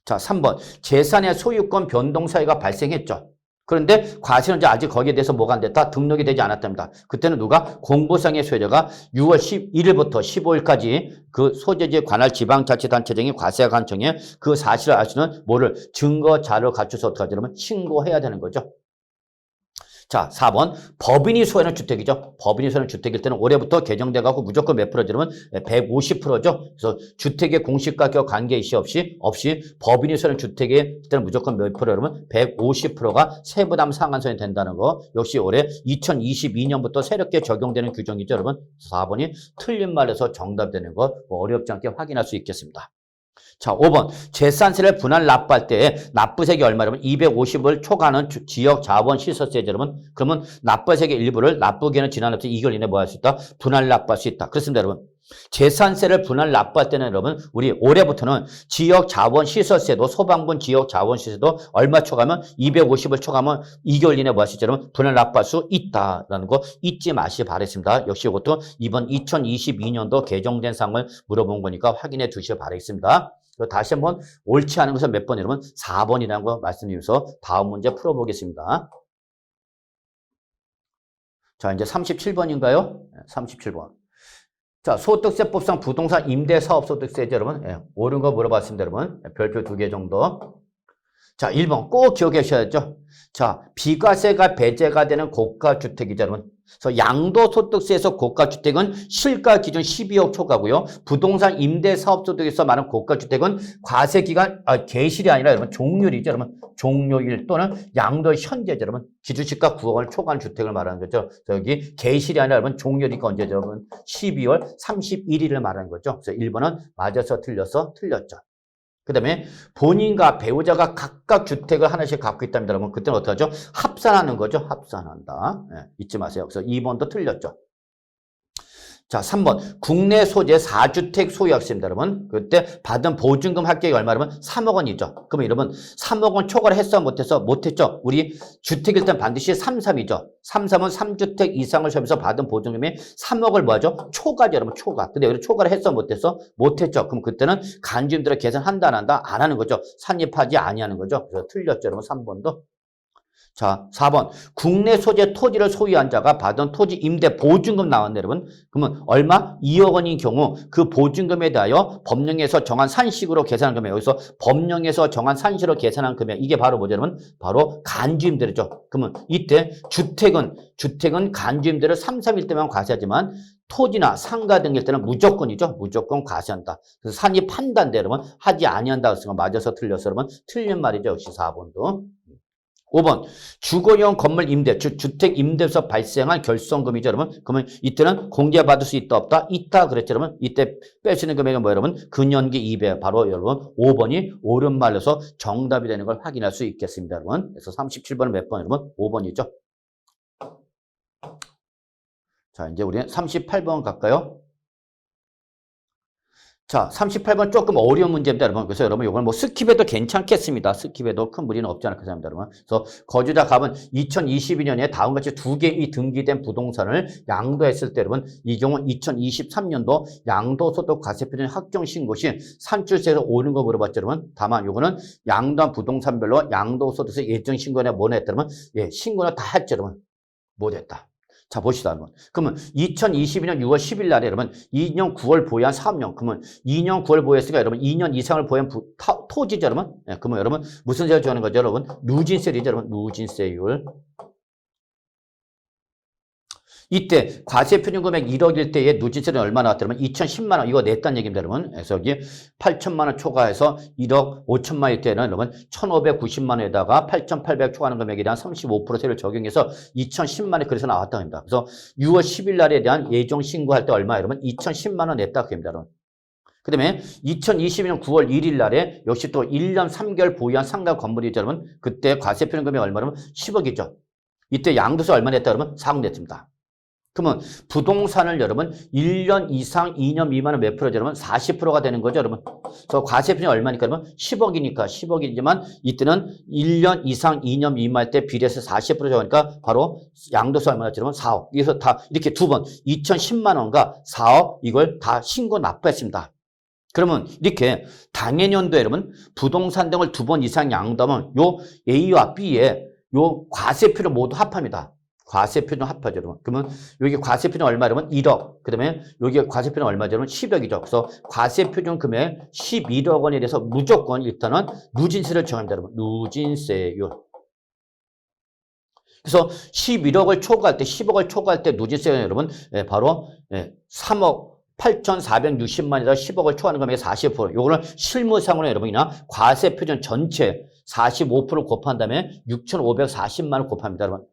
자, 3번. 재산의 소유권 변동 사유가 발생했죠. 그런데 과세는 이제 아직 거기에 대해서 뭐가 안 됐다? 등록이 되지 않았답니다. 그때는 누가? 공부상의 소유자가 6월 11일부터 15일까지 그 소재지에 관할 지방자치단체장이 과세가 간청에 그 사실을 알 수는 뭐를? 증거 자료를 갖춰서 어떻게 하냐면 신고해야 되는 거죠. 자, 4번. 법인이 소유하는 주택이죠. 법인이 소유하는 주택일 때는 올해부터 개정돼가고 무조건 몇 프로냐면 150%죠. 그래서 주택의 공시가격 관계이시 없이 법인이 소유하는 주택일 때는 무조건 몇 프로냐면 150%가 세부담 상한선이 된다는 거. 역시 올해 2022년부터 새롭게 적용되는 규정이죠, 여러분. 4번이 틀린 말에서 정답되는 거 어렵지 않게 확인할 수 있겠습니다. 자, 5번. 재산세를 분할 납부할 때 납부세액이 얼마냐면 250을 초과하는 지역 자본 시설세죠, 여러분. 그러면 납부세액의 일부를 납부기한은 지난 없이 2개월 이내에 뭐 할 수 있다? 분할 납부할 수 있다. 그렇습니다, 여러분. 재산세를 분할 납부할 때는 여러분 우리 올해부터는 지역 자본 시설세도 소방분 지역 자본 시설세도 얼마 초과하면 250을 초과하면 2개월 이내에 뭐 할 수 있죠, 여러분? 분할 납부할 수 있다라는 거 잊지 마시기 바라겠습니다. 역시 이것도 이번 2022년도 개정된 사항을 물어본 거니까 확인해 두시기 바라겠습니다. 다시 한번 옳지 않은 것은 몇 번 여러분? 4번이라는 거 말씀드리면서 다음 문제 풀어보겠습니다. 자, 이제 37번인가요? 37번. 자, 소득세법상 부동산 임대사업소득세죠, 여러분. 예, 옳은 거 물어봤습니다, 여러분. 별표 2개 정도. 자, 1번 꼭 기억해 주셔야죠. 자, 비과세가 배제가 되는 고가주택이죠, 여러분. 그래서 양도소득세에서 고가주택은 실가 기준 12억 초과고요. 부동산 임대사업소득에서 말하는 고가주택은 과세기간, 계실이 아니라 여러분 종료일이죠, 여러분. 종료일 또는 양도 현재죠, 여러분. 기준시가 9억을 초과한 주택을 말하는 거죠. 여기 계실이 아니라 여러분 종료일이니까 언제죠, 여러분? 12월 31일을 말하는 거죠. 그래서 1번은 맞아서 틀렸어? 틀렸죠. 그 다음에 본인과 배우자가 각각 주택을 하나씩 갖고 있답니다. 여러분 그때는 어떻게 하죠? 합산하는 거죠. 합산한다. 네, 잊지 마세요. 그래서 2번도 틀렸죠. 자, 3번. 국내 소재 4주택 소유학생입니다, 여러분. 그때 받은 보증금 합격이 얼마라면 3억 원이죠. 그러면 여러분 3억 원 초과를 했어 못했어? 못했죠. 우리 주택일 땐 반드시 3.3이죠. 3.3은 3주택 이상을 소유해서 받은 보증금이 3억을 뭐하죠? 초과죠, 여러분. 초과. 근데 여기 초과를 했어 못했어? 못했죠. 그럼 그때는 간주임대로 계산한다 안 한다? 안 하는 거죠. 산입하지 아니하는 거죠. 그래서 틀렸죠, 여러분. 3번도. 자, 4번. 국내 소재 토지를 소유한 자가 받은 토지 임대 보증금 나왔네, 여러분. 그러면 얼마? 2억 원인 경우 그 보증금에 대하여 법령에서 정한 산식으로 계산한 금액. 여기서 법령에서 정한 산식으로 계산한 금액. 이게 바로 뭐죠, 여러분? 바로 간주임대료죠. 그러면 이때 주택은 간주임대를 3, 3일 때만 과세하지만 토지나 상가 등일 때는 무조건이죠. 무조건 과세한다. 그래서 산입 판단대 여러분 하지 아니한다. 그래서 맞아서 틀렸어, 여러분. 틀린 말이죠. 역시 4번도. 5번 주거용 건물 임대, 주택 임대에서 발생한 결손금이죠, 여러분. 그러면 이때는 공제받을 수 있다 없다? 있다 그랬죠, 여러분. 이때 뺄 수 있는 금액은 뭐 여러분? 근연기 2배. 바로 여러분 5번이 옳은 말로서 정답이 되는 걸 확인할 수 있겠습니다, 여러분. 그래서 37번은 몇 번, 여러분? 5번이죠. 자, 이제 우리는 38번 갈까요? 자, 38번 조금 어려운 문제입니다, 여러분. 그래서 여러분, 이걸 뭐 스킵해도 괜찮겠습니다. 스킵해도 큰 무리는 없지 않을까 생각합니다, 여러분. 그래서 거주자 값은 2022년에 다음과 같이 두 개의 등기된 부동산을 양도했을 때, 여러분, 이 경우 2023년도 양도소득과세표준 확정신고 시 산출세에서 오는 거 물어봤죠, 여러분. 다만, 요거는 양도한 부동산별로 양도소득세 예정신고에 뭐 냈다, 여러분? 예, 신고는 다 했죠, 여러분. 못 했다. 자, 봅시다, 여러분. 그러면 2022년 6월 10일 날에 여러분 2년 9월 보유한 사업용. 그러면 2년 9월 보유했으니까 여러분 2년 이상을 보유한 토지죠, 여러분. 예, 그러면 여러분 무슨 세율 정하는 거죠, 여러분? 누진세율이죠, 여러분. 누진세율. 이때 과세표준 금액 1억일 때의 누진세는 얼마 나왔다면 2,010만 원 이거 냈다는 얘기입니다, 여러분. 그래서 여기 8천만 원 초과해서 1억 5천만 원일 때는 여러분 1,590만 원에다가 8,800 초과하는 금액에 대한 35% 세율을 적용해서 2,010만 원이 그래서 나왔다고 합니다. 그래서 6월 10일 날에 대한 예정 신고할 때 얼마 여러분? 2,010만 원 냈다고 합니다, 여러분. 그 다음에 2022년 9월 1일 날에 역시 또 1년 3개월 보유한 상가 건물이죠, 여러분. 그때 과세표준 금액이 얼마라면 10억이죠. 이때 양도세 얼마 냈다 그러면 4억 냈습니다. 그러면 부동산을 여러분 1년 이상 2년 미만은 몇 프로죠, 여러분? 40%가 되는 거죠, 여러분. 그래서 과세표준이 얼마니까, 여러분? 10억이니까 10억이지만 이때는 1년 이상 2년 미만일 때 비례해서 40% 적으니까 바로 양도세 얼마였죠, 여러분? 4억. 그래서 다 이렇게 두 번 2,010만 원과 4억 이걸 다 신고 납부했습니다. 그러면 이렇게 당해년도에 여러분 부동산 등을 두 번 이상 양도하면 요 A와 B에 요 과세표를 모두 합합니다. 과세표준 합하죠, 여러분. 그러면 여기 과세표준 얼마, 여러분? 1억. 그 다음에 여기 과세표준 얼마죠, 여러분? 10억이죠. 그래서 과세표준 금액 11억 원에 대해서 무조건 일단은 누진세를 정합니다, 여러분. 누진세율. 그래서 11억을 초과할 때, 10억을 초과할 때 누진세는 여러분, 바로 3억 8,460만에다 10억을 초과하는 금액의 40%. 요거는 실무상으로 여러분이나 과세표준 전체 45% 곱한 다음에 6,540만 원 곱합니다, 여러분.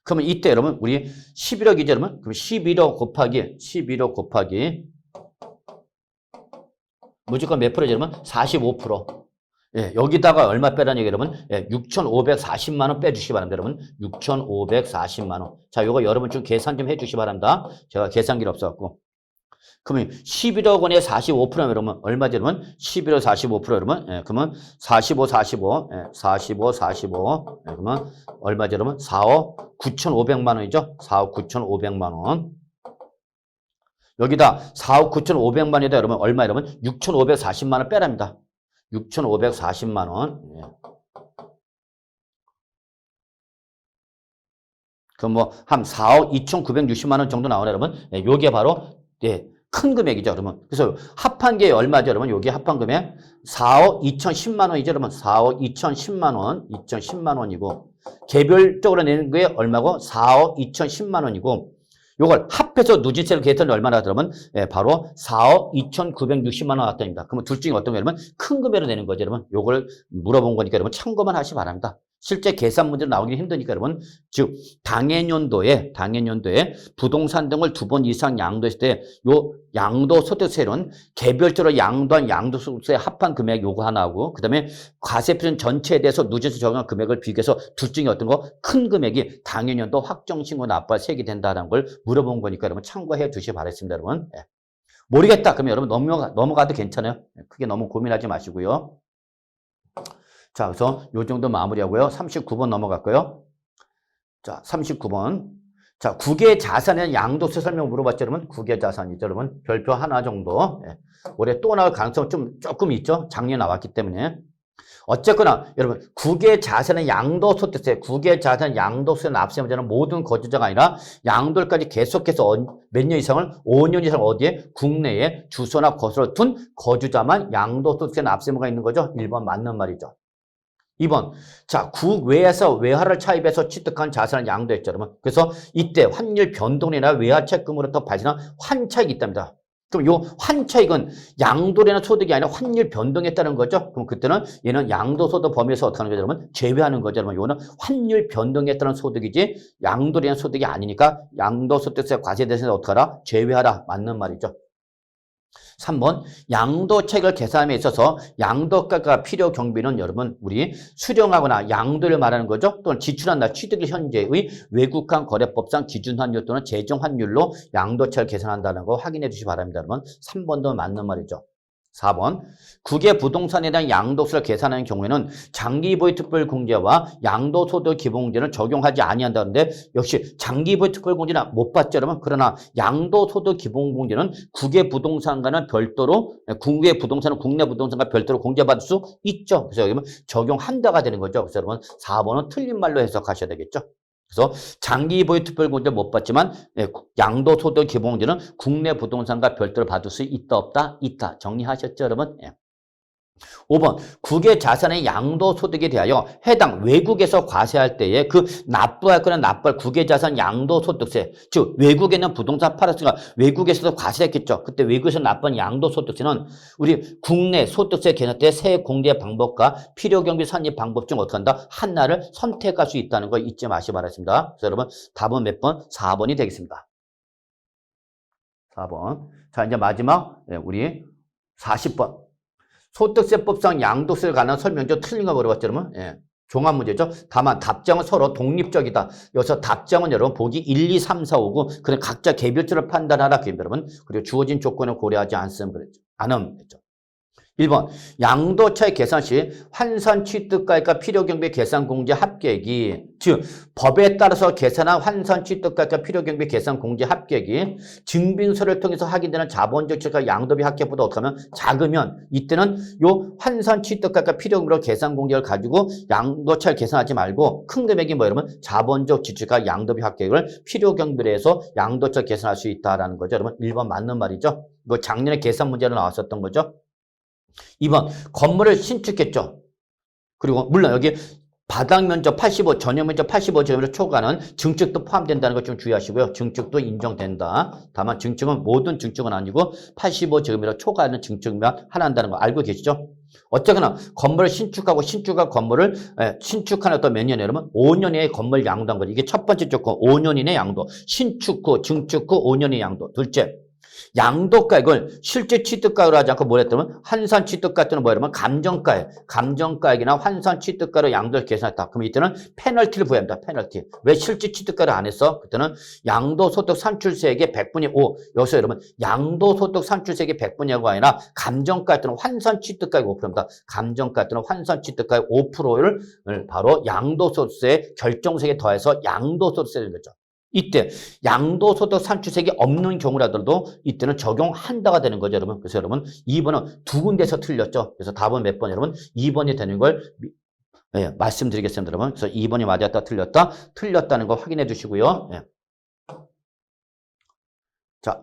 그러면 이때 여러분 우리 11억이죠, 여러분. 그럼 11억 곱하기 무조건 몇 프로죠, 여러분? 45%. 예, 여기다가 얼마 빼라는 얘기 여러분? 예, 6,540만 원 빼주시기 바랍니다, 여러분. 6,540만 원. 자, 요거 여러분 좀 계산 좀 해주시기 바랍니다. 제가 계산기가 없어갖고. 그러면 11억 원에 45%면 여러분 얼마죠, 여러분? 11억 45% 여러분. 예, 그러면 45, 45, 예, 45, 45. 예, 그러면 얼마죠, 여러분? 4억 9,500만 원이죠? 4억 9,500만 원. 여기다 4억 9,500만 원에다 여러분 얼마 여러분? 6,540만 원 빼랍니다. 6,540만 원. 예. 그럼 뭐 한 4억 2,960만 원 정도 나오네, 여러분. 예, 요게 바로 예, 큰 금액이죠, 여러분. 그래서 합한 게 얼마죠, 여러분? 여기 합한 금액 4억 2,010만 원이죠, 여러분. 4억 2,010만 원, 2,010만 원이고 개별적으로 내는 게 얼마고? 4억 2,010만 원이고 요걸 합해서 누진세를 계산을 얼마나 들으면 예, 바로 4억 2,960만 원 나왔답니다. 그러면 둘 중에 어떤 거 여러분? 큰 금액으로 내는 거죠, 여러분. 요걸 물어본 거니까 여러분 참고만 하시기 바랍니다. 실제 계산 문제로 나오기 힘드니까 여러분, 즉 당해년도에 부동산 등을 두 번 이상 양도했을 때 요 양도소득세는 개별적으로 양도한 양도소득세 합한 금액 요거 하나하고 그다음에 과세표준 전체에 대해서 누진세 적용한 금액을 비교해서 둘 중에 어떤 거 큰 금액이 당해년도 확정신고 납부가 세게 된다는 걸 물어본 거니까 여러분 참고해 주시기 바랍니다, 여러분. 예. 모르겠다 그러면 여러분 넘어가도 괜찮아요. 크게 너무 고민하지 마시고요. 자, 그래서 요 정도 마무리하고요. 39번 넘어갈까요? 자, 39번. 자, 국외 자산의 양도세 설명 물어봤죠, 여러분? 국외 자산이죠, 여러분? 별표 하나 정도. 예. 올해 또 나올 가능성 조금 있죠? 작년에 나왔기 때문에. 어쨌거나 여러분 국외 자산의 양도소득세, 국외 자산 양도세 납세 문제는 모든 거주자가 아니라 양도까지 계속해서 몇 년 이상을 5년 이상 어디에 국내에 주소나 거소를 둔 거주자만 양도소득세 납세무가 있는 거죠. 1번 맞는 말이죠. 2번. 자, 국외에서 외화를 차입해서 취득한 자산을 양도했죠. 여러분. 그래서 이때 환율 변동이나 외화 채권으로부터 발생한 환차익이 있답니다. 그럼 요 환차익은 양도되는 소득이 아니라 환율 변동에 따른 거죠. 그럼 그때는 얘는 양도소득 범위에서 어떻게 하는 거죠, 여러분? 제외하는 거죠, 여러분. 요거는 환율 변동에 따른 소득이지 양도되는 소득이 아니니까 양도소득세 과세 대상에서 어떻게 하라? 제외하라. 맞는 말이죠. 3번 양도책을 계산함에 있어서 양도가가 필요 경비는 여러분 우리 수령하거나 양도를 말하는 거죠. 또는 지출한 날 취득일 현재의 외국간 거래법상 기준 환율 또는 재정 환율로 양도책을 계산한다는 거 확인해 주시기 바랍니다. 여러분 3번도 맞는 말이죠. 4번 국외 부동산에 대한 양도세를 계산하는 경우에는 장기보유 특별공제와 양도소득 기본공제는 적용하지 아니한다는데 역시 장기보유 특별공제는 못 받죠 여러분. 그러나 양도소득 기본공제는 국외 부동산과는 별도로 국외 부동산은 국내 부동산과 별도로 공제받을 수 있죠. 그래서 여기 적용한다가 되는 거죠. 그래서 여러분 4번은 틀린 말로 해석하셔야 되겠죠. 그래서 장기보유 특별공제 못 받지만 양도소득 기본공제는 국내 부동산과 별도로 받을 수 있다 없다? 있다. 정리하셨죠 여러분? 5번 국외 자산의 양도소득에 대하여 해당 외국에서 과세할 때에 그 납부할 거나 납부할 국외 자산 양도소득세 즉 외국에 있는 부동산 팔았으니까 외국에서도 과세했겠죠. 그때 외국에서 납부한 양도소득세는 우리 국내 소득세 계산 때 세액 공제 방법과 필요경비 산입 방법 중 어떻게 한다? 하나를 선택할 수 있다는 거 잊지 마시기 바랍니다. 그래서 여러분 답은 몇 번? 4번이 되겠습니다. 4번. 자 이제 마지막 우리 40번. 소득세법상 양도세를 관한 설명조 틀린 거 물어봤죠, 여러분? 종합 문제죠. 다만 답장은 서로 독립적이다. 여기서 답장은 여러분 보기 1, 2, 3, 4, 5고 그냥 각자 개별적으로 판단하라. 여러분. 그리고 주어진 조건을 고려하지 않으면 그랬죠. 않으면 됐죠. 1번 양도차익 계산 시 환산 취득가액과 필요경비 계산 공제 합계액이 즉 법에 따라서 계산한 환산 취득가액과 필요경비 계산 공제 합계액이 증빙서를 통해서 확인되는 자본적 취득가 양도비 합계액보다 어떻게 하면 작으면 이때는 요 환산 취득가액과 필요경비로 계산 공제를 가지고 양도차익 계산하지 말고 큰 금액이 뭐 여러분 자본적 지출가 양도비 합계액을 필요경비로 해서 양도차익 계산할 수 있다라는 거죠. 여러분 1번 맞는 말이죠. 이거 작년에 계산 문제로 나왔었던 거죠. 2번 건물을 신축했죠. 그리고 물론 여기 바닥 면적 85, 전용 면적 85제곱미터 초과는 증축도 포함된다는 것 좀 주의하시고요. 증축도 인정된다. 다만 증축은 모든 증축은 아니고 85제곱미터 초과는 증축만 하나 한다는 거 알고 계시죠? 어쨌거나 건물을 신축하고 신축한 건물을 신축한 어떤 몇 년에 여러분 5년 이내에 건물 양도한 거죠. 이게 첫 번째 조건 5년 이내 양도. 신축 후 증축 후 5년 이내 양도. 둘째 양도가액을 실제 취득가로 하지 않고 뭘 했다면 환산 취득가 또는 뭐냐면 감정가액이나 환산 취득가로 양도를 계산했다. 그럼 이때는 페널티를 부여합니다. 페널티. 왜 실제 취득가를 안 했어? 그때는 양도소득 산출세액의 100분의 5. 여기서 여러분 양도소득 산출세액의 100분의 5가 아니라 감정가액 또는 환산 취득가액 5%입니다. 감정가액 또는 환산 취득가액 5%를 바로 양도소득세 결정세액에 더해서 양도소득세를 거죠. 이때 양도소득 산출세액이 없는 경우라도 이때는 적용한다가 되는 거죠, 여러분. 그래서 여러분 2번은 두 군데서 틀렸죠. 그래서 답은 몇 번, 여러분? 2번이 되는 걸 말씀드리겠습니다, 여러분. 그래서 2번이 맞았다, 틀렸다는 거 확인해 주시고요. 자,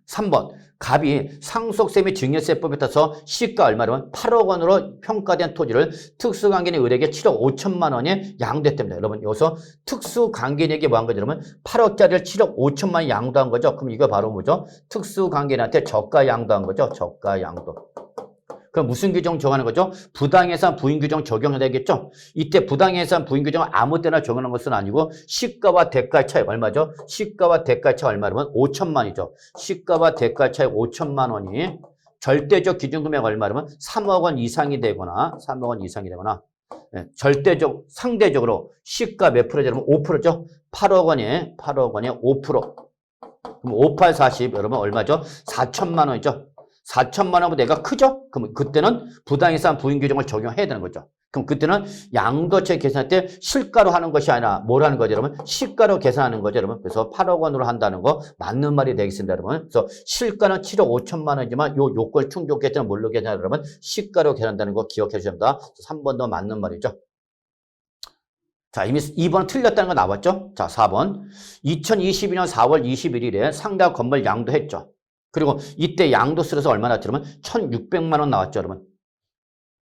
3번. 갑이 상속세 및 증여세법에 따라서 시가 얼마냐면 8억 원으로 평가된 토지를 특수관계인 의뢰에게 7억 5천만 원에 양도했답니다. 여러분 여기서 특수관계인에게 뭐 한 거죠? 여러분 8억짜리를 7억 5천만 원 양도한 거죠. 그럼 이거 바로 뭐죠? 특수관계인한테 저가 양도한 거죠. 저가 양도. 그럼 무슨 규정 정하는 거죠? 부당예산 부인 규정 적용해야 되겠죠? 이때 부당예산 부인 규정을 아무 때나 적용하는 것은 아니고 시가와 대가의 차이 얼마죠? 시가와 대가의 차이 얼마냐면 5천만이죠. 시가와 대가의 차이 5천만 원이 절대적 기준금액 얼마냐면 3억 원 이상이 되거나 3억 원 이상이 되거나 상대적으로 시가 몇 프로죠? 5%죠? 8억 원에 5%. 그럼 5, 8, 40 여러분 얼마죠? 4천만 원이죠. 4천만 원보다 내가 크죠? 그럼 그때는 부당예산 부인 규정을 적용해야 되는 거죠. 그럼 그때는 양도세 계산할 때 실가로 하는 것이 아니라 뭘 하는 거죠, 여러분? 시가로 계산하는 거죠, 여러분. 그래서 8억 원으로 한다는 거 맞는 말이 되겠습니다, 여러분. 그래서 실가는 7억 5천만 원이지만 요 요걸 충족계산은 뭘로 계산하는 여러분? 시가로 계산한다는 거 기억해 주셔야 됩니다. 3번 더 맞는 말이죠. 자, 이미 2번 틀렸다는 거 나왔죠? 자, 4번. 2022년 4월 21일에 상가 건물 양도했죠. 그리고 이때 양도세로서 얼마 나왔죠, 여러분? 1,600만 원 나왔죠, 여러분.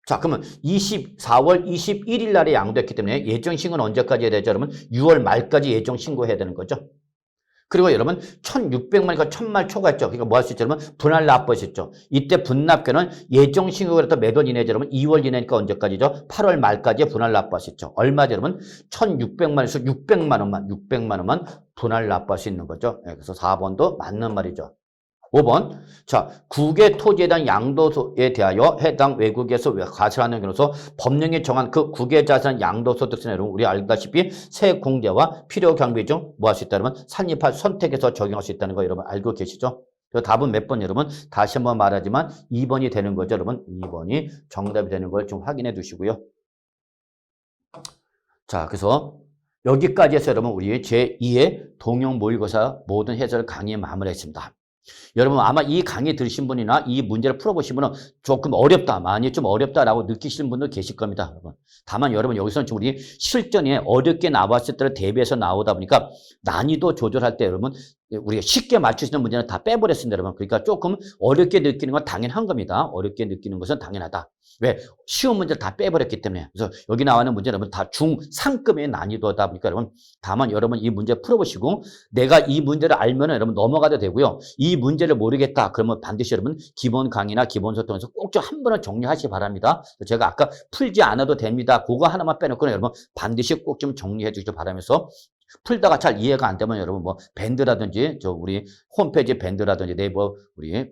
자, 그러면 4월 21일 날에 양도했기 때문에 예정신고는 언제까지 해야 되죠, 여러분? 6월 말까지 예정신고해야 되는 거죠. 그리고 여러분 1,600만이니까 1,000만 초과했죠. 그러니까 뭐 할 수 있죠, 여러분? 분할 납부했죠. 이때 분납계는 예정신고가 몇 월 이내죠, 여러분? 2월 이내니까 언제까지죠? 8월 말까지 분할 납부할 수 있죠. 얼마죠, 여러분? 1,600만에서 600만 원만 분할 납부할 수 있는 거죠. 그래서 4번도 맞는 말이죠. 5번. 자, 국외 토지에 대한 양도소에 대하여 해당 외국에서 과세하는 경우서 법령에 정한 그 국외 자산 양도소득세는 여러분 우리 알다시피 세공제와 필요 경비 중 뭐 할 수 있다 여러분 산입할 선택해서 적용할 수 있다는 거 여러분 알고 계시죠? 답은 몇 번 여러분? 다시 한번 말하지만 2번이 되는 거죠, 여러분. 2번이 정답이 되는 걸 좀 확인해 두시고요. 자, 그래서 여기까지 해서 여러분 우리 제2의 동형 모의고사 모든 해설 강의 마무리했습니다. 여러분 아마 이 강의 들으신 분이나 이 문제를 풀어보신 분은 조금 어렵다, 많이 좀 어렵다라고 느끼시는 분도 계실 겁니다, 여러분. 다만 여러분 여기서는 좀 우리 실전에 어렵게 나왔을 때를 대비해서 나오다 보니까 난이도 조절할 때 여러분 우리가 쉽게 맞출 수 있는 문제는 다 빼버렸습니다, 여러분. 그러니까 조금 어렵게 느끼는 건 당연한 겁니다. 어렵게 느끼는 것은 당연하다. 왜? 쉬운 문제를 다 빼버렸기 때문에. 그래서 여기 나오는 문제는 여러분 다 중상급의 난이도다 보니까 여러분 다만 여러분 이 문제 풀어보시고 내가 이 문제를 알면 여러분 넘어가도 되고요. 이 문제를 모르겠다 그러면 반드시 여러분 기본 강의나 기본 소통에서 꼭 좀 한 번은 정리하시기 바랍니다. 제가 아까 풀지 않아도 됩니다. 그거 하나만 빼놓고는 여러분 반드시 꼭 좀 정리해 주시기 바라면서 풀다가 잘 이해가 안 되면 여러분 뭐 밴드라든지 저 우리 홈페이지 밴드라든지 네이버 우리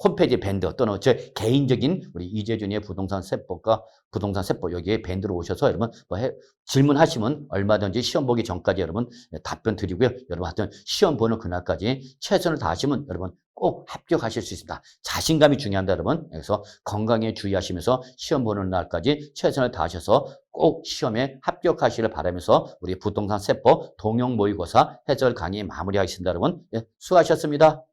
홈페이지 밴드 또는 제 개인적인 우리 이재준이의 부동산 세법과 부동산 세법 여기에 밴드로 오셔서 여러분 뭐 질문하시면 얼마든지 시험 보기 전까지 여러분 답변 드리고요. 여러분 하여튼 시험 보는 그날까지 최선을 다하시면 여러분 꼭 합격하실 수 있습니다. 자신감이 중요합니다, 여러분. 그래서 건강에 주의하시면서 시험 보는 날까지 최선을 다하셔서 꼭 시험에 합격하시길 바라면서 우리 부동산 세법 동형 모의고사 해설 강의 마무리하겠습니다, 여러분. 수고하셨습니다.